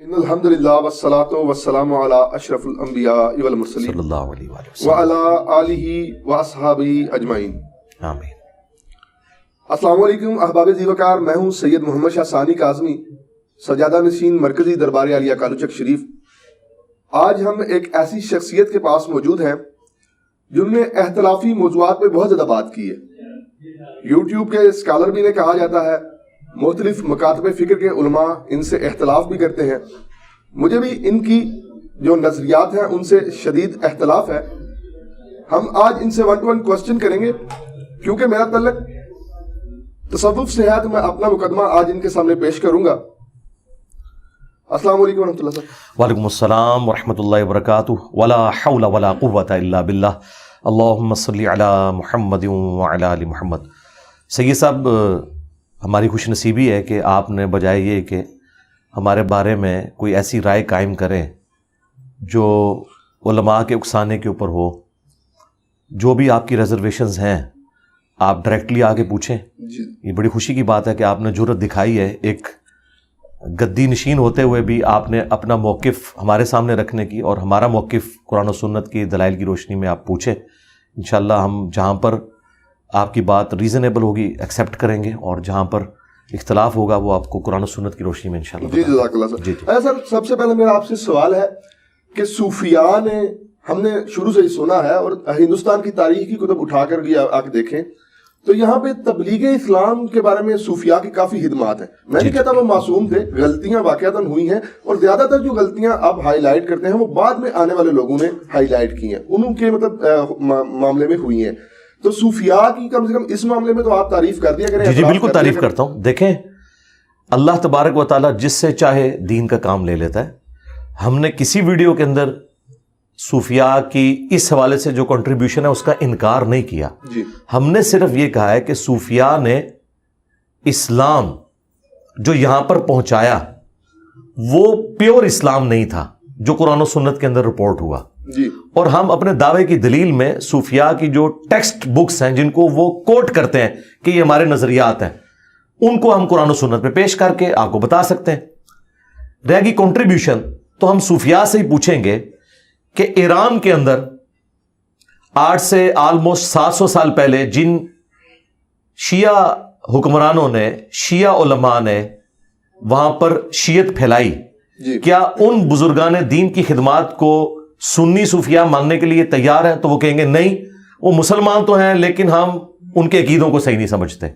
ان الحمدللہ والصلاة والسلام علی اشرف الانبیاء والمرسلین صلی اللہ علیہ وآلہ وسلم وعلی آلہ واصحابہ اجمعین، آمین۔ السلام علیکم احباب زیوکار، میں ہوں سید محمد شاہ ثانی کاظمی، سجادہ نشین مرکزی دربار عالیہ کالو چک شریف۔ آج ہم ایک ایسی شخصیت کے پاس موجود ہیں جن نے اختلافی موضوعات پہ بہت زیادہ بات کی ہے۔ یوٹیوب کے اسکالر بھی انہیں کہا جاتا ہے، مختلف مکاتب فکر کے علماء ان سے اختلاف بھی کرتے ہیں۔ مجھے بھی ان کی جو نظریات ہیں ان سے شدید اختلاف ہے۔ ہم آج ان سے 1 to 1 کوسچن کریں گے، کیونکہ میرا تعلق تصوف سے ہے تو میں اپنا مقدمہ آج ان کے سامنے پیش کروں گا۔ السلام علیکم ورحمۃ اللہ صاحب۔ وعلیکم السلام ورحمۃ اللہ وبرکاتہ۔ ولا حول ولا قوۃ الا باللہ، اللہم صلی علی محمد وعلی آل محمد۔ سید صاحب، ہماری خوش نصیبی ہے کہ آپ نے بجائے یہ کہ ہمارے بارے میں کوئی ایسی رائے قائم کریں جو علماء کے اکسانے کے اوپر ہو، جو بھی آپ کی ریزرویشنز ہیں آپ ڈائریکٹلی آگے پوچھیں۔ یہ بڑی خوشی کی بات ہے کہ آپ نے جرأت دکھائی ہے، ایک گدی نشین ہوتے ہوئے بھی آپ نے اپنا موقف ہمارے سامنے رکھنے کی، اور ہمارا موقف قرآن و سنت کی دلائل کی روشنی میں آپ پوچھیں۔ انشاءاللہ ہم جہاں پر آپ کی بات ریزنیبل ہوگی ایکسیپٹ کریں گے، اور جہاں پر اختلاف ہوگا وہ آپ کو قرآن و سنت کی روشنی میں انشاءاللہ۔ جی جزاک اللہ سر۔ اچھا سر، سب سے پہلے میرا آپ سے سوال ہے کہ صوفیاء نے، ہم نے شروع سے ہی سنا ہے اور ہندوستان کی تاریخ کی کتب اٹھا کر بھی آ کے دیکھیں تو یہاں پہ تبلیغ اسلام کے بارے میں صوفیاء کی کافی خدمات ہیں۔ میں نہیں کہتا وہ معصوم تھے، غلطیاں واقعتاً ہوئی ہیں، اور زیادہ تر جو غلطیاں آپ ہائی لائٹ کرتے ہیں وہ بعد میں آنے والے لوگوں نے ہائی لائٹ کی ہیں، انہوں کے معاملے میں ہوئی ہیں۔ تو صوفیاء کی کم سے کم اس معاملے میں تو آپ تعریف کر دیا کریں۔ جی بالکل تعریف کرتا ہوں۔ دیکھیں، اللہ تبارک و تعالیٰ جس سے چاہے دین کا کام لے لیتا ہے۔ ہم نے کسی ویڈیو کے اندر صوفیاء کی اس حوالے سے جو کنٹریبیوشن ہے اس کا انکار نہیں کیا۔ ہم نے صرف یہ کہا ہے کہ صوفیاء نے اسلام جو یہاں پر پہنچایا وہ پیور اسلام نہیں تھا جو قرآن و سنت کے اندر رپورٹ ہوا۔ اور ہم اپنے دعوے کی دلیل میں صوفیاء کی جو ٹیکسٹ بکس ہیں جن کو وہ کوٹ کرتے ہیں کہ یہ ہمارے نظریات ہیں، ان کو ہم قرآن و سنت پہ پیش کر کے آپ کو بتا سکتے ہیں۔ رہ گی کنٹریبیوشن، تو ہم صوفیاء سے ہی پوچھیں گے کہ ایران کے اندر آج سے آلموسٹ 700 سال پہلے جن شیعہ حکمرانوں نے، شیعہ علماء نے وہاں پر شیعت پھیلائی، کیا ان بزرگان دین کی خدمات کو سنی صوفیاء ماننے کے لیے تیار ہیں؟ تو وہ کہیں گے نہیں، وہ مسلمان تو ہیں لیکن ہم ان کے عقیدوں کو صحیح نہیں سمجھتے۔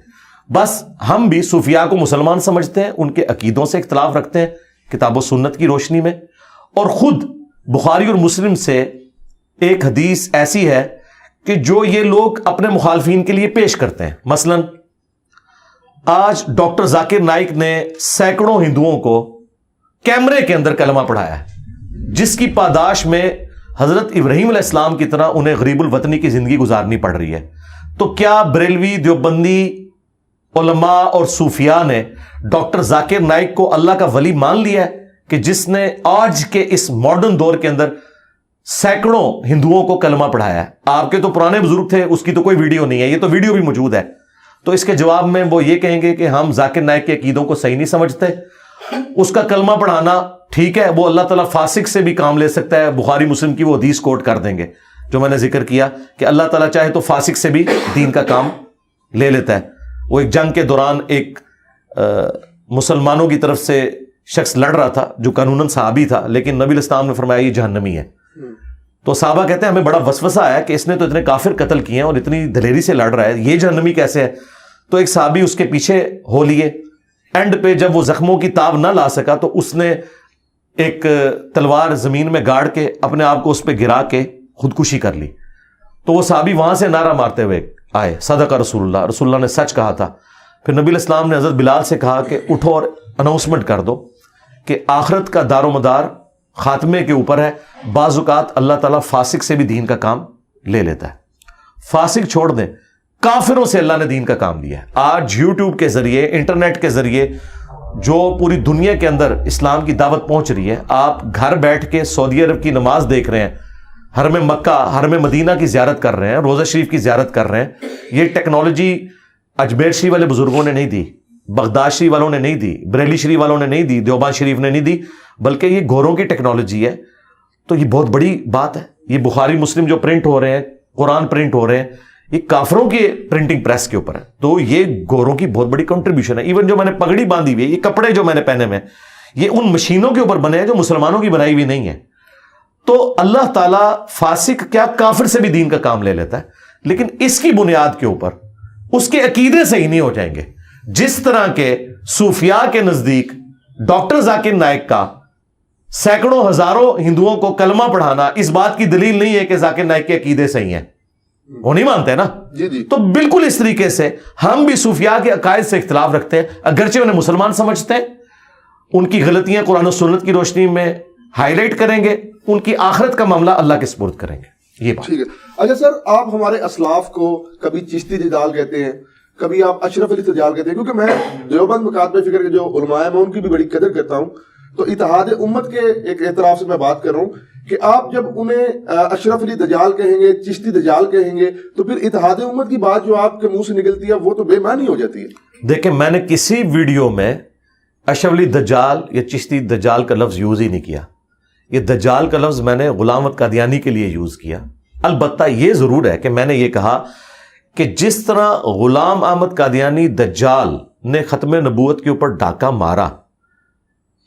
بس ہم بھی صوفیاء کو مسلمان سمجھتے ہیں، ان کے عقیدوں سے اختلاف رکھتے ہیں کتاب و سنت کی روشنی میں، اور خود بخاری اور مسلم سے ایک حدیث ایسی ہے کہ جو یہ لوگ اپنے مخالفین کے لیے پیش کرتے ہیں۔ مثلا آج ڈاکٹر ذاکر نائک نے سینکڑوں ہندوؤں کو کیمرے کے اندر کلمہ پڑھایا ہے، جس کی پاداش میں حضرت ابراہیم علیہ السلام کی طرح انہیں غریب الوطنی کی زندگی گزارنی پڑ رہی ہے۔ تو کیا بریلوی، دیوبندی علماء اور صوفیاء نے ڈاکٹر ذاکر نائک کو اللہ کا ولی مان لیا ہے کہ جس نے آج کے اس ماڈرن دور کے اندر سینکڑوں ہندوؤں کو کلمہ پڑھایا ہے؟ آپ کے تو پرانے بزرگ تھے، اس کی تو کوئی ویڈیو نہیں ہے، یہ تو ویڈیو بھی موجود ہے۔ تو اس کے جواب میں وہ یہ کہیں گے کہ ہم ذاکر نائک کے عقیدوں کو صحیح نہیں سمجھتے، اس کا کلمہ پڑھانا ٹھیک ہے، وہ اللہ تعالیٰ فاسق سے بھی کام لے سکتا ہے۔ بخاری مسلم کی وہ حدیث کوٹ کر دیں گے جو میں نے ذکر کیا کہ اللہ تعالیٰ چاہے تو فاسق سے بھی دین کا کام لے لیتا ہے۔ وہ ایک جنگ کے دوران ایک مسلمانوں کی طرف سے شخص لڑ رہا تھا جو قانوناً صحابی تھا، لیکن نبی علیہ السلام نے فرمایا یہ جہنمی ہے۔ تو صحابہ کہتے ہیں ہمیں بڑا وسوسہ آیا کہ اس نے تو اتنے کافر قتل کیے ہیں اور اتنی دلیری سے لڑ رہا ہے، یہ جہنمی کیسے ہے؟ تو ایک صحابی اس کے پیچھے ہو لیے، اینڈ پہ جب وہ زخموں کی تاب نہ لا سکا تو اس نے ایک تلوار زمین میں گاڑ کے اپنے آپ کو اس پہ گرا کے خودکشی کر لی۔ تو وہ صحابی وہاں سے نعرہ مارتے ہوئے آئے، صدق رسول اللہ، رسول اللہ نے سچ کہا تھا۔ پھر نبی علیہ السلام نے حضرت بلال سے کہا کہ اٹھو اور اناؤنسمنٹ کر دو کہ آخرت کا دار و مدار خاتمے کے اوپر ہے، بعض اوقات اللہ تعالیٰ فاسق سے بھی دین کا کام لے لیتا ہے۔ فاسق چھوڑ دیں، کافروں سے اللہ نے دین کا کام لیا ہے۔ آج یوٹیوب کے ذریعے، انٹرنیٹ کے ذریعے جو پوری دنیا کے اندر اسلام کی دعوت پہنچ رہی ہے، آپ گھر بیٹھ کے سعودی عرب کی نماز دیکھ رہے ہیں، حرم مکہ، حرم مدینہ کی زیارت کر رہے ہیں، روزہ شریف کی زیارت کر رہے ہیں۔ یہ ٹیکنالوجی اجمیر شریف والے بزرگوں نے نہیں دی، بغداد شریف والوں نے نہیں دی، بریلی شریف والوں نے نہیں دی، دیوبند شریف نے نہیں دی، بلکہ یہ گوروں کی ٹیکنالوجی ہے. تو یہ بہت بڑی بات ہے. یہ بخاری مسلم جو پرنٹ ہو رہے ہیں, قرآن پرنٹ ہو رہے ہیں, یہ کافروں کے پرنٹنگ پریس کے اوپر ہے. تو یہ گوروں کی بہت بڑی کنٹریبیوشن ہے. ایون جو میں نے پگڑی باندھی ہوئی ہے, یہ کپڑے جو میں نے پہنے ہوئے ہیں, یہ ان مشینوں کے اوپر بنے ہیں جو مسلمانوں کی بنائی ہوئی نہیں ہے. تو اللہ تعالیٰ فاسق کیا کافر سے بھی دین کا کام لے لیتا ہے, لیکن اس کی بنیاد کے اوپر اس کے عقیدے صحیح نہیں ہو جائیں گے. جس طرح کے صوفیاء کے نزدیک ڈاکٹر ذاکر نائک کا سینکڑوں ہزاروں ہندوؤں کو کلمہ پڑھانا اس بات کی دلیل نہیں ہے کہ ذاکر نائک کے عقیدے صحیح ہیں, وہ نہیں مانتے نا. جی. تو بالکل اس طریقے سے ہم بھی صوفیاء کے عقائد سے اختلاف رکھتے ہیں, اگرچہ انہیں مسلمان سمجھتے ہیں. ان کی غلطیاں قرآن و سنت کی روشنی میں ہائی لائٹ کریں گے, ان کی آخرت کا معاملہ اللہ کے سپرد کریں گے. یہ بات ٹھیک ہے. اچھا سر, آپ ہمارے اسلاف کو کبھی چشتی دجال کہتے ہیں, کبھی آپ اشرف علی دجال کہتے ہیں, کیونکہ میں دیوبند مکاتب فکر کے جو علماء ہیں میں ان کی بھی بڑی قدر کرتا ہوں. تو اتحاد امت کے ایک اعتراف سے میں بات کر رہا ہوں کہ آپ جب انہیں اشرف علی دجال کہیں گے, چشتی دجال کہیں گے, تو پھر اتحاد امت کی بات جو آپ کے منہ سے نکلتی ہے وہ تو بے معنی ہو جاتی ہے. دیکھیں, میں نے کسی ویڈیو میں اشرف علی دجال یا چشتی دجال کا لفظ یوز ہی نہیں کیا. یہ دجال کا لفظ میں نے غلام احمد قادیانی کے لیے یوز کیا. البتہ یہ ضرور ہے کہ میں نے یہ کہا کہ جس طرح غلام احمد قادیانی دجال نے ختم نبوت کے اوپر ڈاکہ مارا,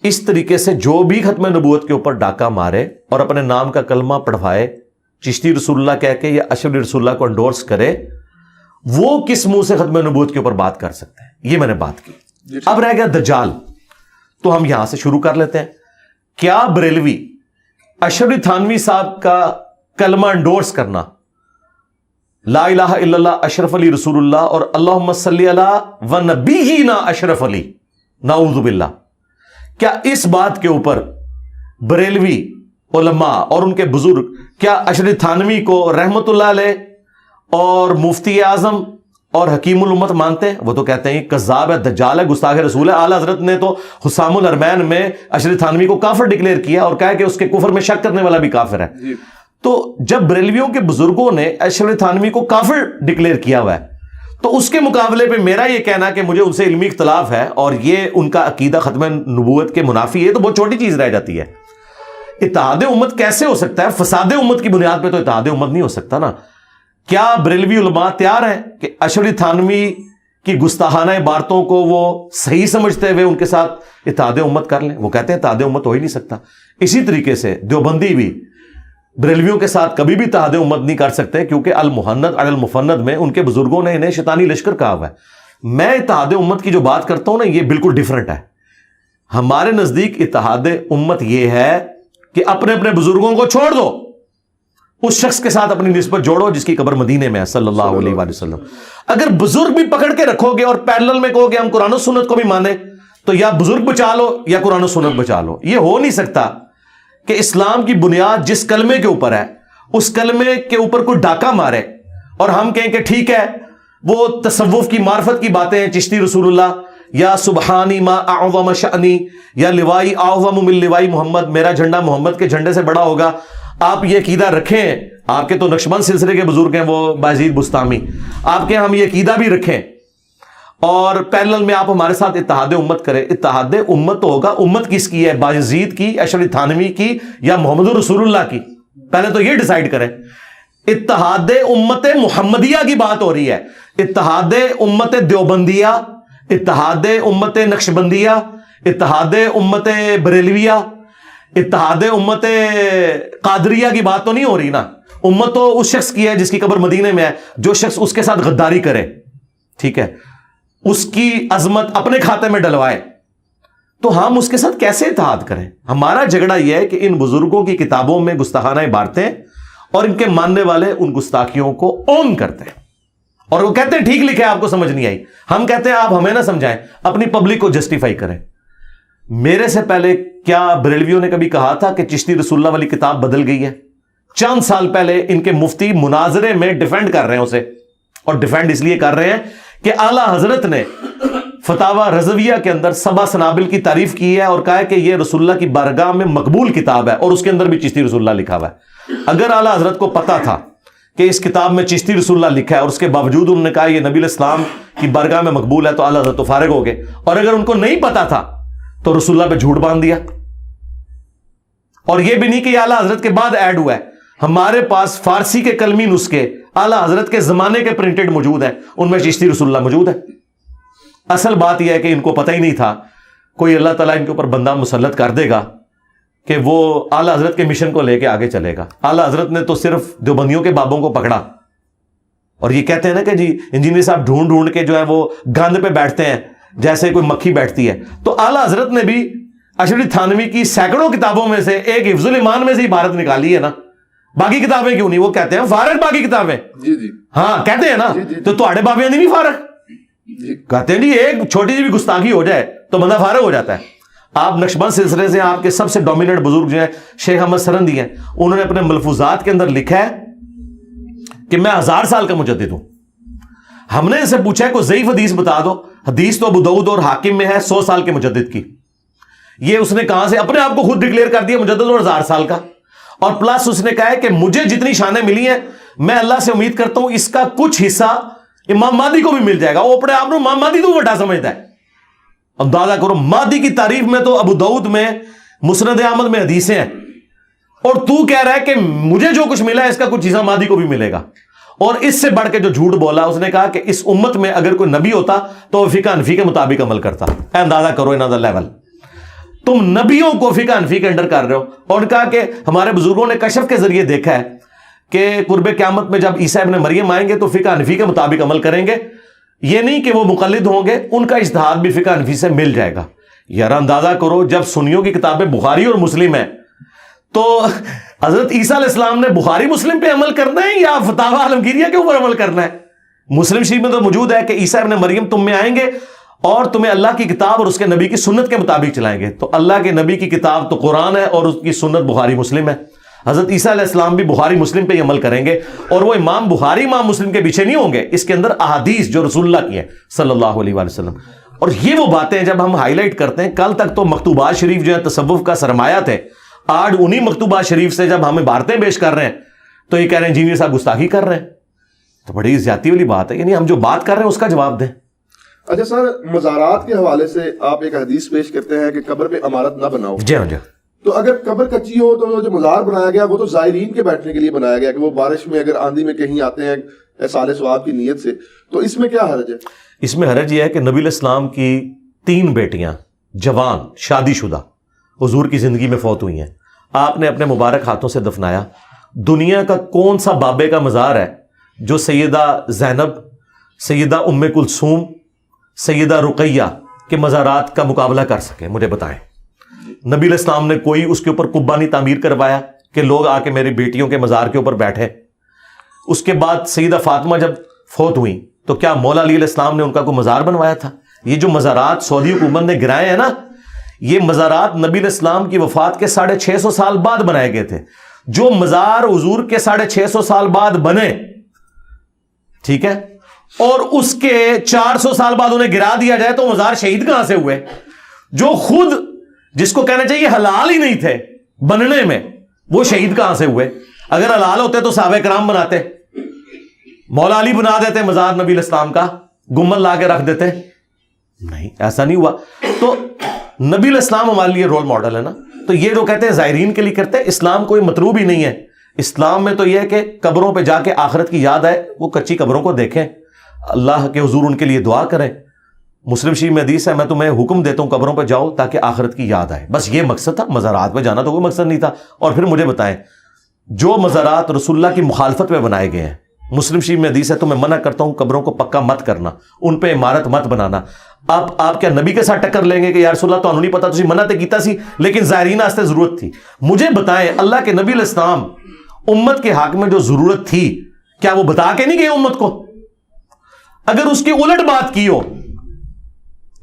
اس طریقے سے جو بھی ختم نبوت کے اوپر ڈاکہ مارے اور اپنے نام کا کلمہ پڑھوائے, چشتی رسول اللہ کہہ کے یا اشرف علی رسول اللہ کو انڈورس کرے, وہ کس منہ سے ختم نبوت کے اوپر بات کر سکتے ہیں. یہ میں نے بات کی. اب رہ گیا دجال, تو ہم یہاں سے شروع کر لیتے ہیں. کیا بریلوی اشرف علی تھانوی صاحب کا کلمہ انڈورس کرنا, لا الہ الا اللہ اشرف علی رسول اللہ اور اللہم صلی علی و نبینا اشرف علی, نعوذ باللہ, کیا اس بات کے اوپر بریلوی علماء اور ان کے بزرگ کیا اشرف علی تھانوی کو رحمت اللہ علیہ اور مفتی اعظم اور حکیم الامت مانتے ہیں؟ وہ تو کہتے ہیں یہ کذاب ہے, دجال ہے, گستاخ رسول ہے. اعلیٰ حضرت نے تو حسام الحرمین میں اشرف علی تھانوی کو کافر ڈکلیئر کیا اور کہا کہ اس کے کفر میں شک کرنے والا بھی کافر ہے. تو جب بریلویوں کے بزرگوں نے اشرف علی تھانوی کو کافر ڈکلیئر کیا ہوا ہے, تو اس کے مقابلے پہ میرا یہ کہنا کہ مجھے ان سے علمی اختلاف ہے اور یہ ان کا عقیدہ ختم نبوت کے منافی ہے, تو بہت چھوٹی چیز رہ جاتی ہے. اتحاد امت کیسے ہو سکتا ہے؟ فساد امت کی بنیاد پہ تو اتحاد امت نہیں ہو سکتا نا. کیا بریلوی علماء تیار ہیں کہ اشرف علی تھانوی کی گستاخانہ عبارتوں کو وہ صحیح سمجھتے ہوئے ان کے ساتھ اتحاد امت کر لیں؟ وہ کہتے ہیں اتحاد امت ہو ہی نہیں سکتا. اسی طریقے سے دیوبندی بھی بریلویوں کے ساتھ کبھی بھی اتحاد امت نہیں کر سکتے, کیونکہ المحند علی المفند میں ان کے بزرگوں نے انہیں شیطانی لشکر کہا ہوا ہے. میں اتحاد امت کی جو بات کرتا ہوں نا, یہ بالکل ڈیفرنٹ ہے. ہمارے نزدیک اتحاد امت یہ ہے کہ اپنے اپنے بزرگوں کو چھوڑ دو, اس شخص کے ساتھ اپنی نسبت جوڑو جس کی قبر مدینے میں ہے صلی اللہ علیہ وآلہ وسلم. اگر بزرگ بھی پکڑ کے رکھو گے اور پیرلل میں کہو گے ہم قرآن و سنت کو بھی مانیں, تو یا بزرگ بچا لو یا قرآن و سنت بچا لو. یہ ہو نہیں سکتا کہ اسلام کی بنیاد جس کلمے کے اوپر ہے اس کلمے کے اوپر کوئی ڈاکہ مارے اور ہم کہیں کہ ٹھیک ہے وہ تصوف کی معرفت کی باتیں ہیں, چشتی رسول اللہ یا سبحانی ما اعظم شأنی یا لوائی اعظم من لوائی محمد, میرا جھنڈا محمد کے جھنڈے سے بڑا ہوگا. آپ یہ عقیدہ رکھیں, آپ کے تو نقشبند سلسلے کے بزرگ ہیں وہ بایزید بستامی, آپ کے ہم یہ عقیدہ بھی رکھیں اور پیرلل میں آپ ہمارے ساتھ اتحاد امت کریں. اتحاد امت تو ہوگا, امت کس کی ہے؟ بایزید کی, اشرف علی تھانوی کی یا محمد رسول اللہ کی؟ پہلے تو یہ ڈیسائیڈ کریں. اتحاد امت محمدیہ کی بات ہو رہی ہے, اتحاد امت دیوبندیہ, اتحاد امت نقشبندیہ, اتحاد امت بریلویہ, اتحاد امت قادریہ کی بات تو نہیں ہو رہی نا. امت تو اس شخص کی ہے جس کی قبر مدینے میں ہے, جو شخص اس کے ساتھ غداری کرے, ٹھیک ہے, اس کی عظمت اپنے کھاتے میں ڈلوائے, تو ہم اس کے ساتھ کیسے اتحاد کریں؟ ہمارا جھگڑا یہ ہے کہ ان بزرگوں کی کتابوں میں گستاخانہ عبارتیں اور ان کے ماننے والے ان گستاخیوں کو اون کرتے ہیں اور وہ کہتے ہیں ٹھیک لکھے, آپ کو سمجھ نہیں آئی. ہم کہتے ہیں آپ ہمیں نہ سمجھائیں, اپنی پبلک کو جسٹیفائی کریں. میرے سے پہلے کیا بریلویوں نے کبھی کہا تھا کہ چشتی رسول اللہ والی کتاب بدل گئی ہے؟ چند سال پہلے ان کے مفتی مناظرے میں ڈیفینڈ کر رہے ہیں اسے, اور ڈیفینڈ اس لیے کر رہے ہیں کہ اعلیٰ حضرت نے فتاوی رضویہ کے اندر سبع سنابل کی تعریف کی ہے اور کہا ہے کہ یہ رسول اللہ کی بارگاہ میں مقبول کتاب ہے اور اس کے اندر بھی چشتی رسول اللہ لکھا ہوا ہے. اگر اعلیٰ حضرت کو پتا تھا کہ اس کتاب میں چشتی رسول اللہ لکھا ہے اور اس کے باوجود انہوں نے کہا یہ نبی الاسلام کی بارگاہ میں مقبول ہے, تو اعلیٰ حضرت تو فارغ ہو گئے. اور اگر ان کو نہیں پتا تھا تو رسول اللہ پہ جھوٹ باندھ دیا. اور یہ بھی نہیں کہ یہ اعلیٰ حضرت کے بعد ایڈ ہوا ہے. ہمارے پاس فارسی کے کلمی نسخے اعلیٰ حضرت کے زمانے کے پرنٹڈ موجود ہیں, ان میں چشتی رسول اللہ موجود ہے. اصل بات یہ ہے کہ ان کو پتہ ہی نہیں تھا. کوئی اللہ تعالیٰ ان کے اوپر بندہ مسلط کر دے گا کہ وہ اعلیٰ حضرت کے مشن کو لے کے آگے چلے گا. اعلیٰ حضرت نے تو صرف دیوبندیوں کے بابوں کو پکڑا, اور یہ کہتے ہیں نا کہ جی انجینئر صاحب ڈھونڈ ڈھونڈ کے جو ہے وہ گند پہ بیٹھتے ہیں جیسے کوئی مکھی بیٹھتی ہے. تو اعلیٰ حضرت نے بھی اشرف تھانوی کی سینکڑوں کتابوں میں سے ایک حفظ الایمان میں سے عبارت نکالی ہے نا. باقی کتابیں کیوں نہیں؟ وہ کہتے ہیں فارغ باقی کتابیں. جی جی ہاں کہتے ہیں نا. تو تھوڑے بابے نہیں فارغ کہتے ہیں جی ایک چھوٹی سی بھی گستاخی ہو جائے تو بندہ فارغ ہو جاتا ہے. آپ نقشبند سلسلے سے آپ کے سب سے ڈومیننٹ بزرگ جو ہیں شیخ احمد سرندی ہیں, انہوں نے اپنے ملفوظات کے اندر لکھا ہے کہ میں 1000 سال کا مجدد ہوں. ہم نے ان سے پوچھا ہے کوئی ضعیف حدیث بتا دو. حدیث تو ابو داؤد اور حاکم میں ہے 100 سال کے مجدد کی. یہ اس نے کہاں سے اپنے آپ کو خود ڈکلیئر کر دیا مجدد اور 1000 سال کا. اور پلس اس نے کہا ہے کہ مجھے جتنی شانیں ملی ہیں میں اللہ سے امید کرتا ہوں اس کا کچھ حصہ امام مہدی کو بھی مل جائے گا. وہ اپنے آپ کو امام مہدی تو بڑا سمجھتا ہے. اندازہ کرو, مہدی کی تعریف میں تو ابو داؤد میں مسند احمد میں حدیثیں ہیں, اور تو کہہ رہا ہے کہ مجھے جو کچھ ملا ہے اس کا کچھ حصہ مہدی کو بھی ملے گا. اور اس سے بڑھ کے جو جھوٹ بولا, اس نے کہا کہ اس امت میں اگر کوئی نبی ہوتا تو وہ فقہ حنفی کے مطابق عمل کرتا. اندازہ کرو انہاں دا لیول. تم نبیوں کو فقہ حنفی کے انڈر کر رہے ہو. اور کہا کہ ہمارے بزرگوں نے کشف کے ذریعے دیکھا ہے کہ قرب قیامت میں جب عیسیٰ ابن مریم آئیں گے تو فقہ حنفی کے مطابق عمل کریں گے. یہ نہیں کہ وہ مقلد ہوں گے, ان کا اجتہاد بھی فقہ حنفی سے مل جائے گا. یار اندازہ کرو, جب سنیوں کی کتابیں بخاری اور مسلم ہیں تو حضرت عیسیٰ علیہ السلام نے بخاری مسلم پہ عمل کرنا ہے یا فتاوی عالمگیریہ کے اوپر عمل کرنا ہے؟ مسلم شریف میں تو موجود ہے کہ عیسیٰ ابن مریم تم میں آئیں گے اور تمہیں اللہ کی کتاب اور اس کے نبی کی سنت کے مطابق چلائیں گے. تو اللہ کے نبی کی کتاب تو قرآن ہے اور اس کی سنت بخاری مسلم ہے. حضرت عیسیٰ علیہ السلام بھی بخاری مسلم پہ ہی عمل کریں گے, اور وہ امام بخاری امام مسلم کے پیچھے نہیں ہوں گے. اس کے اندر احادیث جو رسول اللہ کی ہیں صلی اللہ علیہ وآلہ وسلم. اور یہ وہ باتیں جب ہم ہائی لائٹ کرتے ہیں, کل تک تو مکتوبات شریف جو ہے تصوف کا سرمایہ تھے, آج انہی مکتوبات شریف سے جب ہم عبارتیں پیش کر رہے ہیں تو یہ کہہ رہے ہیں انجینئر صاحب گستاخی کر رہے ہیں. تو بڑی زیادتی والی بات ہے. یعنی ہم جو بات کر رہے ہیں اس کا جواب دیں. اچھا سر, مزارات کے حوالے سے آپ ایک حدیث پیش کرتے ہیں کہ قبر پہ عمارت نہ بناؤ. جی ہاں جی. تو اگر قبر کچی ہو تو جو مزار بنایا گیا وہ تو زائرین کے بیٹھنے کے لیے بنایا گیا, کہ وہ بارش میں اگر آندھی میں کہیں آتے ہیں احصال ثواب کی نیت سے, تو اس میں کیا حرج ہے؟ اس میں حرج یہ ہے کہ نبی علیہ السلام کی 3 بیٹیاں جوان شادی شدہ حضور کی زندگی میں فوت ہوئی ہیں. آپ نے اپنے مبارک ہاتھوں سے دفنایا. دنیا کا کون سا بابے کا مزار ہے جو سیدہ زینب, سیدہ ام کلثوم, سیدہ رقیہ کے مزارات کا مقابلہ کر سکے؟ مجھے بتائیں. نبی علیہ السلام نے کوئی اس کے اوپر قبہ نہیں تعمیر کروایا کہ لوگ آ کے میری بیٹیوں کے مزار کے اوپر بیٹھے. اس کے بعد سیدہ فاطمہ جب فوت ہوئی تو کیا مولا علی علیہ السلام نے ان کا کوئی مزار بنوایا تھا؟ یہ جو مزارات سعودی حکومت نے گرائے ہیں نا, یہ مزارات نبی علیہ السلام کی وفات کے 650 سال بعد بنائے گئے تھے. جو مزار حضور کے 650 سال بعد بنے, ٹھیک ہے, اور اس کے 400 سال بعد انہیں گرا دیا جائے تو مزار شہید کہاں سے ہوئے؟ جو خود جس کو کہنا چاہیے حلال ہی نہیں تھے بننے میں, وہ شہید کہاں سے ہوئے؟ اگر حلال ہوتے تو صحابہ کرام بناتے, مولا علی بنا دیتے مزار نبی علیہ السلام کا, گنبد لا کے رکھ دیتے. نہیں, ایسا نہیں ہوا. تو نبی علیہ السلام ہمارے لیے رول ماڈل ہے نا. تو یہ جو کہتے ہیں زائرین کے لیے کرتے ہیں, اسلام کوئی مطلوب ہی نہیں ہے. اسلام میں تو یہ ہے کہ قبروں پہ جا کے آخرت کی یاد آئے, وہ کچی قبروں کو دیکھیں, اللہ کے حضور ان کے لیے دعا کریں. مسلم شریف میں حدیث ہے, میں تمہیں حکم دیتا ہوں قبروں پہ جاؤ تاکہ آخرت کی یاد آئے. بس یہ مقصد تھا. مزارات پہ جانا تو کوئی مقصد نہیں تھا. اور پھر مجھے بتائیں, جو مزارات رسول اللہ کی مخالفت میں بنائے گئے ہیں, مسلم شریف میں حدیث ہے تو میں منع کرتا ہوں قبروں کو پکا مت کرنا, ان پہ عمارت مت بنانا. آپ کیا نبی کے ساتھ ٹکر لیں گے کہ یا رسول اللہ تو نہیں پتا, تسی منع تے کیتا سی لیکن زائرین واسطے ضرورت تھی. مجھے بتائیں, اللہ کے نبی علیہ السلام امت کے حق میں جو ضرورت تھی کیا وہ بتا کے نہیں گئے امت کو؟ اگر اس کی الٹ بات کی ہو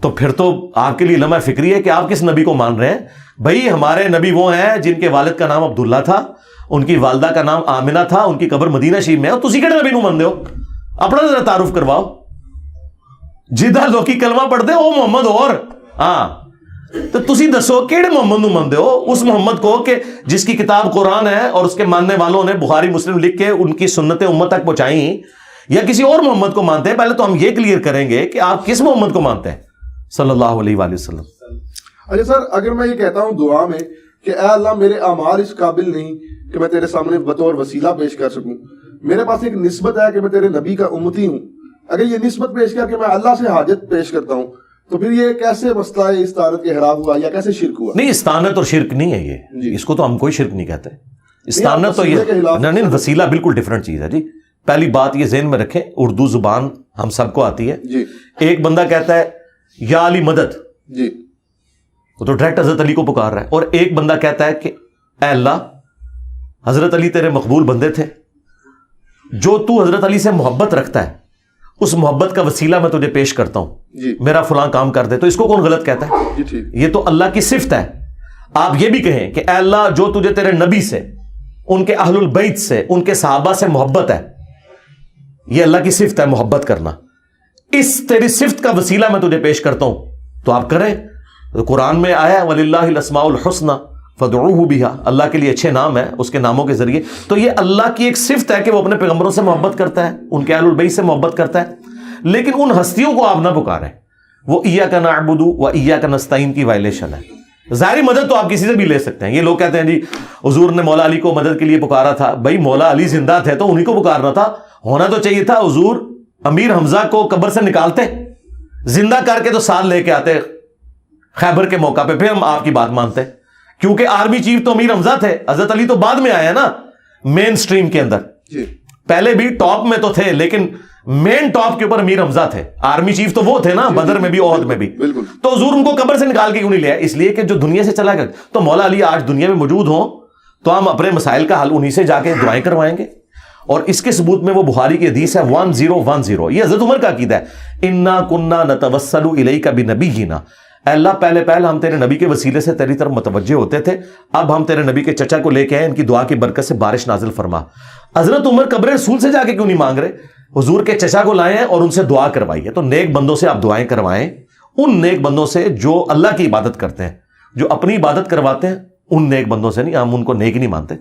تو پھر تو آپ کے لیے لمحہ فکری ہے کہ آپ کس نبی کو مان رہے ہیں. بھائی ہمارے نبی وہ ہیں جن کے والد کا نام عبداللہ تھا, ان کی والدہ کا نام آمنہ تھا, ان کی قبر مدینہ شریف میں ہے, اور تسی کہڑے نبی نو مانتے ہو؟ اپنا ذرا تعارف کرواؤ. جدھر لوکی کلمہ پڑھتے او محمد اور ہاں, تو تسی دسو کیڑے محمد نو مانتے ہو؟ اس محمد کو کہ جس کی کتاب قرآن ہے اور اس کے ماننے والوں نے بخاری مسلم لکھ کے ان کی سنتیں امت تک پہنچائیں, یا کسی اور محمد کو مانتے ہیں؟ پہلے تو ہم یہ کلیئر کریں گے کہ آپ کس محمد کو مانتے ہیں صلی اللہ علیہ وآلہ وسلم. اچھا سر, اگر میں یہ کہتا ہوں دعا میں کہ اے اللہ میرے اعمال اس قابل نہیں کہ میں تیرے سامنے بطور وسیلہ پیش کر سکوں، میرے پاس ایک نسبت ہے کہ میں تیرے نبی کا امتی ہوں، اگر یہ نسبت پیش کر کے میں اللہ سے حاجت پیش کرتا ہوں تو پھر یہ کیسے مسئلہ استعانت کے حرام ہوا یا کیسے شرک ہوا؟ نہیں، استعانت اور شرک نہیں ہے یہ، اس کو تو ہم کوئی شرک نہیں کہتے. استعانت تو یہ نہیں، وسیلہ بالکل ڈیفرنٹ چیز ہے جی. پہلی بات یہ ذہن میں رکھیں، اردو زبان ہم سب کو آتی ہے جی. ایک بندہ کہتا ہے یا علی مدد، جی وہ تو ڈائریکٹ حضرت علی کو پکار رہا ہے. اور ایک بندہ کہتا ہے کہ اے اللہ حضرت علی تیرے مقبول بندے تھے، جو تو حضرت علی سے محبت رکھتا ہے اس محبت کا وسیلہ میں تجھے پیش کرتا ہوں جی. میرا فلاں کام کر دے. تو اس کو کون غلط کہتا ہے؟ جی ٹھیک. یہ تو اللہ کی صفت ہے. آپ یہ بھی کہیں کہ اے اللہ جو تجھے تیرے نبی سے، ان کے اہل البیت سے، ان کے صحابہ سے محبت ہے، یہ اللہ کی صفت ہے محبت کرنا، اس تیری صفت کا وسیلہ میں تجھے پیش کرتا ہوں تو آپ کریں. قرآن میں آیا وَلِلَّهِ الْأَسْمَاءُ الْحُسْنَى فَادْعُوهُ بِهَا، اللہ کے لیے اچھے نام ہیں، اس کے ناموں کے ذریعے. تو یہ اللہ کی ایک صفت ہے کہ وہ اپنے پیغمبروں سے محبت کرتا ہے، ان کے اہل البیت سے محبت کرتا ہے. لیکن ان ہستیوں کو آپ نہ پکاریں، وہ ایاک نعبد و ایاک نستعین کی وائلیشن ہے. ظاہری مدد تو آپ کسی سے بھی لے سکتے ہیں. یہ لوگ کہتے ہیں جی حضور نے مولا علی کو مدد کے لیے پکارا تھا. بھائی مولا علی زندہ تھے تو انہی کو پکارنا تھا. ہونا تو چاہیے تھا حضور امیر حمزہ کو قبر سے نکالتے، زندہ کر کے تو ساتھ لے کے آتے خیبر کے موقع پہ، پھر ہم آپ کی بات مانتے. کیونکہ آرمی چیف تو امیر حمزہ تھے، حضرت علی تو بعد میں آیا نا مین سٹریم کے اندر. پہلے بھی ٹاپ میں تو تھے لیکن مین ٹاپ کے اوپر امیر حمزہ تھے. آرمی چیف تو وہ تھے نا بدر میں بھی احد میں بھی. تو حضور ان کو قبر سے نکال کے کیوں نہیں لیا؟ اس لیے کہ جو دنیا سے چلا گیا. تو مولا علی آج دنیا میں موجود ہوں تو ہم اپنے مسائل کا حل انہی سے جا کے دعائیں کروائیں گے. اور اس کے ثبوت میں وہ بخاری کی حدیث ہے 1010، یہ حضرت عمر کا عقیدہ ہے. انا کننا نتوسل الیک بنبینا، اے اللہ پہلے ہم تیرے نبی کے وسیلے سے تیری طرف متوجہ ہوتے تھے، اب ہم تیرے نبی کے چچا کو لے کے آئے، ان کی دعا کی برکت سے بارش نازل فرما. حضرت عمر قبر رسول سے جا کے کیوں نہیں مانگ رہے؟ حضور کے چچا کو لائے ہیں اور ان سے دعا کروائیے. تو نیک بندوں سے آپ دعائیں کروائیں، ان نیک بندوں سے جو اللہ کی عبادت کرتے ہیں، جو اپنی عبادت کرواتے ہیں، ان نیک بندوں سے نہیں. ہم ان کو نیک نہیں مانتے.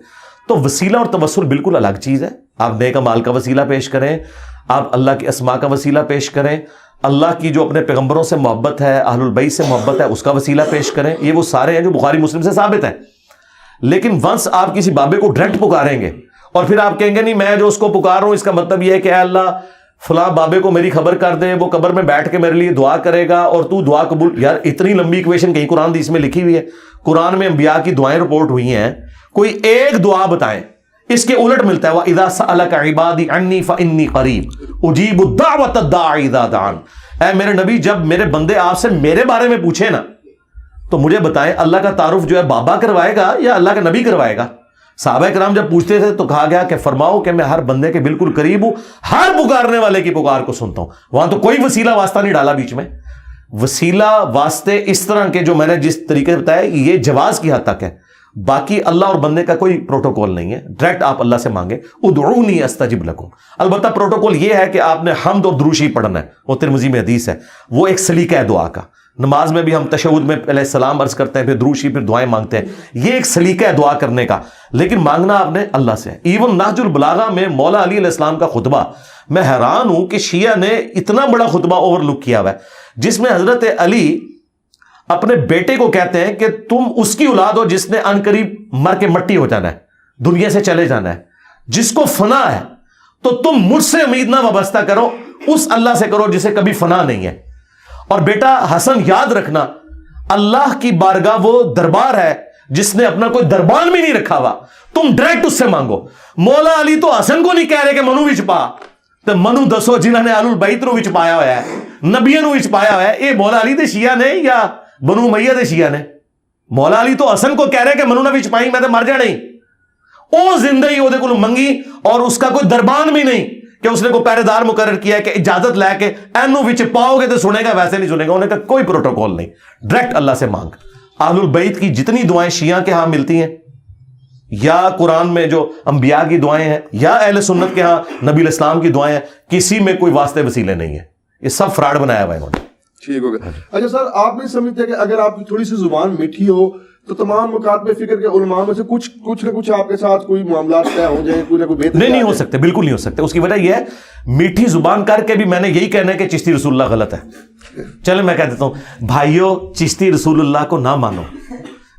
تو وسیلہ اور توسل بالکل الگ چیز ہے. آپ نیک اعمال کا وسیلہ پیش کریں، آپ اللہ کے اسماء کا وسیلہ پیش کریں، اللہ کی جو اپنے پیغمبروں سے محبت ہے، اہل البیت سے محبت ہے، اس کا وسیلہ پیش کریں. یہ وہ سارے ہیں جو بخاری مسلم سے ثابت ہیں. لیکن ونس آپ کسی بابے کو ڈائریکٹ پکاریں گے اور پھر آپ کہیں گے نہیں میں جو اس کو پکار رہا ہوں اس کا مطلب یہ ہے کہ اے اللہ فلاں بابے کو میری خبر کر دے، وہ قبر میں بیٹھ کے میرے لیے دعا کرے گا اور تو دعا قبول. یار اتنی لمبی ایکویشن کہیں قرآن حدیث میں لکھی ہوئی ہے. قرآن میں انبیاء کی دعائیں رپورٹ ہوئی ہیں، کوئی ایک دعا بتائیں. اس کے الٹ ملتا ہے وَإِذَا سَأَلَكَ عِبَادِي عَنِّي فَإِنِّي قَرِيبٌ أُجِيبُ الدَّعْوَةَ الدَّاعِ إِذَا دَعَانِ. اے میرے نبی جب میرے بندے آپ سے میرے بارے میں پوچھیں نا تو مجھے بتائیں اللہ کا تعارف جو ہے بابا کروائے گا یا اللہ کا نبی کروائے گا؟ صحابہ کرام جب پوچھتے تھے تو کہا گیا کہ فرماؤ کہ میں ہر بندے کے بالکل قریب ہوں، ہر پکارنے والے کی پکار کو سنتا ہوں. وہاں تو کوئی وسیلہ واسطہ نہیں ڈالا بیچ میں. وسیلہ واسطے اس طرح کے جو میں نے جس طریقے سے بتایا یہ جواز کی حد تک ہے، باقی اللہ اور بندے کا کوئی پروٹوکول نہیں ہے. ڈائریکٹ آپ اللہ سے مانگے ادعونی استجب لکم. البتہ پروٹوکول یہ ہے کہ آپ نے حمد اور دروشی پڑھنا ہے، وہ ترمذی میں حدیث ہے، وہ ایک سلیقہ ہے دعا کا. نماز میں بھی ہم تشہد میں پہلے سلام عرض کرتے ہیں، پھر دروشی، پھر دعائیں مانگتے ہیں. یہ ایک سلیقہ ہے دعا کرنے کا، لیکن مانگنا آپ نے اللہ سے. ایون نہج البلاغہ میں مولا علی علیہ السلام کا خطبہ، میں حیران ہوں کہ شیعہ نے اتنا بڑا خطبہ اوور لک کیا ہوا ہے جس میں حضرت علی اپنے بیٹے کو کہتے ہیں کہ تم اس کی اولاد ہو جس نے ان قریب مر کے مٹی ہو جانا ہے، دنیا سے چلے جانا ہے، جس کو فنا ہے تو تم مجھ سے امید نہ وابستہ کرو، اس اللہ سے کرو جسے کبھی فنا نہیں ہے. اور بیٹا حسن یاد رکھنا اللہ کی بارگاہ وہ دربار ہے جس نے اپنا کوئی دربان بھی نہیں رکھا ہوا، تم ڈائریکٹ اس سے مانگو. مولا علی تو حسن کو نہیں کہہ رہے کہ منو وچ پا، تو منو دسو جنہوں نے اہل البیت نو وچ پایا ہوا ہے، نبیوں نو وچ پایا ہوا ہے. اے مولا علی دے شیعہ نے یا بنو امیہ دے شیعہ نے؟ مولا علی تو حسن کو کہہ رہے کہ منو نہ وچ پائی میں تو مر جانا ہی. او زندہ ہی وہ دے کول منگی اور اس کا کوئی دربان بھی نہیں کہ اس نے کوئی پہرے دار مقرر کیا ہے کہ اجازت لے کے اینو وچ پاؤ گے تو سنے گا، ویسے نہیں سنے گا. انہوں نے کہا کوئی پروٹوکول نہیں، ڈائریکٹ اللہ سے مانگ. اہل البیت کی جتنی دعائیں شیعہ کے ہاں ملتی ہیں یا قرآن میں جو انبیاء کی دعائیں ہیں یا اہل سنت کے ہاں نبی الاسلام کی دعائیں ہیں، کسی میں کوئی واسطے وسیلے نہیں ہیں. یہ سب فراڈ بنایا ہوا ہے انہوں نے. ٹھیک ہو گیا. اچھا سر، آپ نہیں سمجھتے کہ اگر آپ کی تھوڑی سی زبان میٹھی ہو تو تمام مکاتب فکر کے علماء میں سے کچھ نہ کچھ آپ کے ساتھ کوئی معاملات طے ہو جائیں، کوئی نہ کوئی بہتر؟ نہیں ہو سکتے، بالکل نہیں ہو سکتے. اس کی وجہ یہ ہے میٹھی زبان کر کے بھی میں نے یہی کہنا ہے کہ چشتی رسول اللہ غلط ہے. چلے میں کہہ دیتا ہوں بھائیو، چشتی رسول اللہ کو نہ مانو،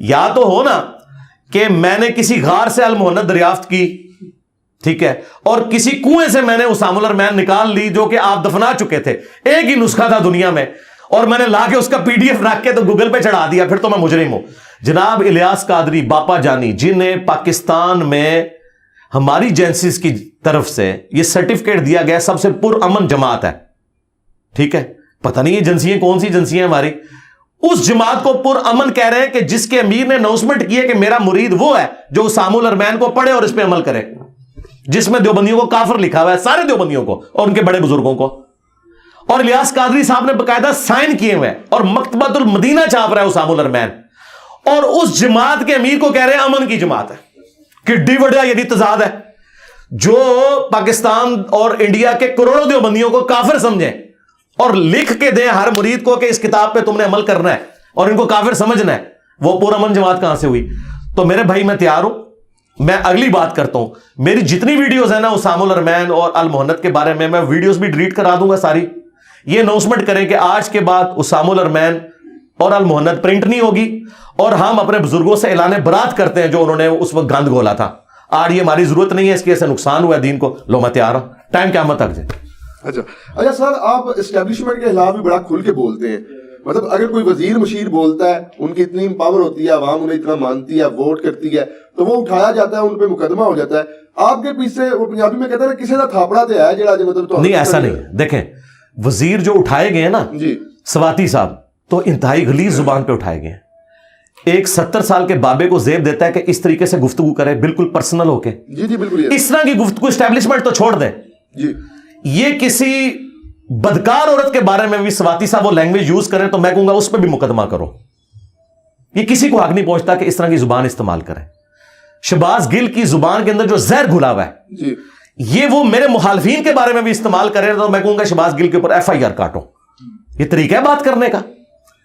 یا تو ہو نا کہ میں نے کسی غار سے المہند دریافت کی, ٹھیک ہے, اور کسی کنویں سے میں نے اسامہ الارمین نکال لی جو کہ آپ دفنا چکے تھے, ایک ہی نسخہ تھا دنیا میں, اور میں نے لا کے اس کا پی ڈی ایف رکھ کے تو گوگل پہ چڑھا دیا, پھر تو میں مجرم ہوں. جناب الیاس قادری باپا جانی, جنہیں پاکستان میں ہماری ایجنسیز کی طرف سے یہ سرٹیفکیٹ دیا گیا سب سے پرامن جماعت ہے, ٹھیک ہے, پتہ نہیں یہ ایجنسیاں کون سی ایجنسیاں ہماری, اس جماعت کو پرامن کہہ رہے ہیں کہ جس کے امیر نے اناؤنسمنٹ کی ہے کہ میرا مرید وہ ہے جو اسامہ الارمین کو پڑھے اور اس پہ عمل کرے, جس میں دیوبندیوں کو کافر لکھا ہوا ہے, سارے دیوبندیوں کو اور ان کے بڑے بزرگوں کو, اور الیاس قادری صاحب نے باقاعدہ سائن کیے ہوئے, اور مکتبۃ المدینہ چھاپ رہا ہے اسامہ الارمین, اور اس جماعت کے امیر کو کہہ رہے ہیں امن کی جماعت ہے. کڈی وڈیا یہ تضاد ہے, جو پاکستان اور انڈیا کے کروڑوں دیوبندیوں کو کافر سمجھیں اور لکھ کے دیں ہر مرید کو کہ اس کتاب پہ تم نے عمل کرنا ہے اور ان کو کافر سمجھنا ہے, وہ پرامن جماعت کہاں سے ہوئی؟ تو میرے بھائی میں تیار ہوں, میں اگلی بات کرتا ہوں, میری جتنی ویڈیوز ہیں نا اسامہ الارمین اور المہند کے بارے میں ویڈیوز بھی ڈیلیٹ کرا دوں گا ساری. یہ اناؤنسمنٹ کریں کہ آج کے بعد اسامہ الارمین اور المہند پرنٹ نہیں ہوگی, اور ہم اپنے بزرگوں سے اعلان برات کرتے ہیں جو انہوں نے اس وقت گند گھولا تھا. آج یہ ہماری ضرورت نہیں ہے, اس کی ایسے نقصان ہوا ہے دین کو. لو میں تیار ہوں, ٹائم قیامت تک جائے. اچھا سر, آپ اسٹیبلشمنٹ کے خلاف بھی بڑا کھل کے بولتے ہیں, مطلب اگر کوئی وزیر مشیر بولتا ہے, ان کی اتنی پاور ہوتی ہے, عوام انہیں اتنا مانتی ہے, ووٹ کرتی ہے, تو وہ اٹھایا جاتا ہے, ان پہ مقدمہ ہو جاتا ہے. آپ کے پیچھے وہ پنجابی میں کہتے ہیں کسی کا تھاپڑا تے ہے جڑا مطلب نہیں, ایسا نہیں. دیکھیں وزیر جو اٹھائے گئے ہیں نا جی سواتی صاحب, تو انتہائی غلیظ زبان پہ اٹھائے گئے ہیں. ایک 70 سال کے بابے کو زیب دیتا ہے کہ اس طریقے سے گفتگو کرے, بالکل پرسنل ہو کے. جی جی بالکل, اس طرح کی گفتگو اسٹیبلشمنٹ تو چھوڑ دیں. جی یہ کسی بدکار عورت کے بارے میں بھی سواتی صاحب وہ لینگویج یوز کریں تو میں کہوں گا اس پہ بھی مقدمہ کرو. یہ کسی کو حق نہیں پہنچتا کہ اس طرح کی زبان استعمال کریں. شہباز گل کی زبان کے اندر جو زہر گھلا ہوا ہے جی, یہ وہ میرے مخالفین کے بارے میں بھی استعمال کرے تو میں کہوں گا شہباز گل کے اوپر FIR کاٹو. یہ طریقہ ہے بات کرنے کا.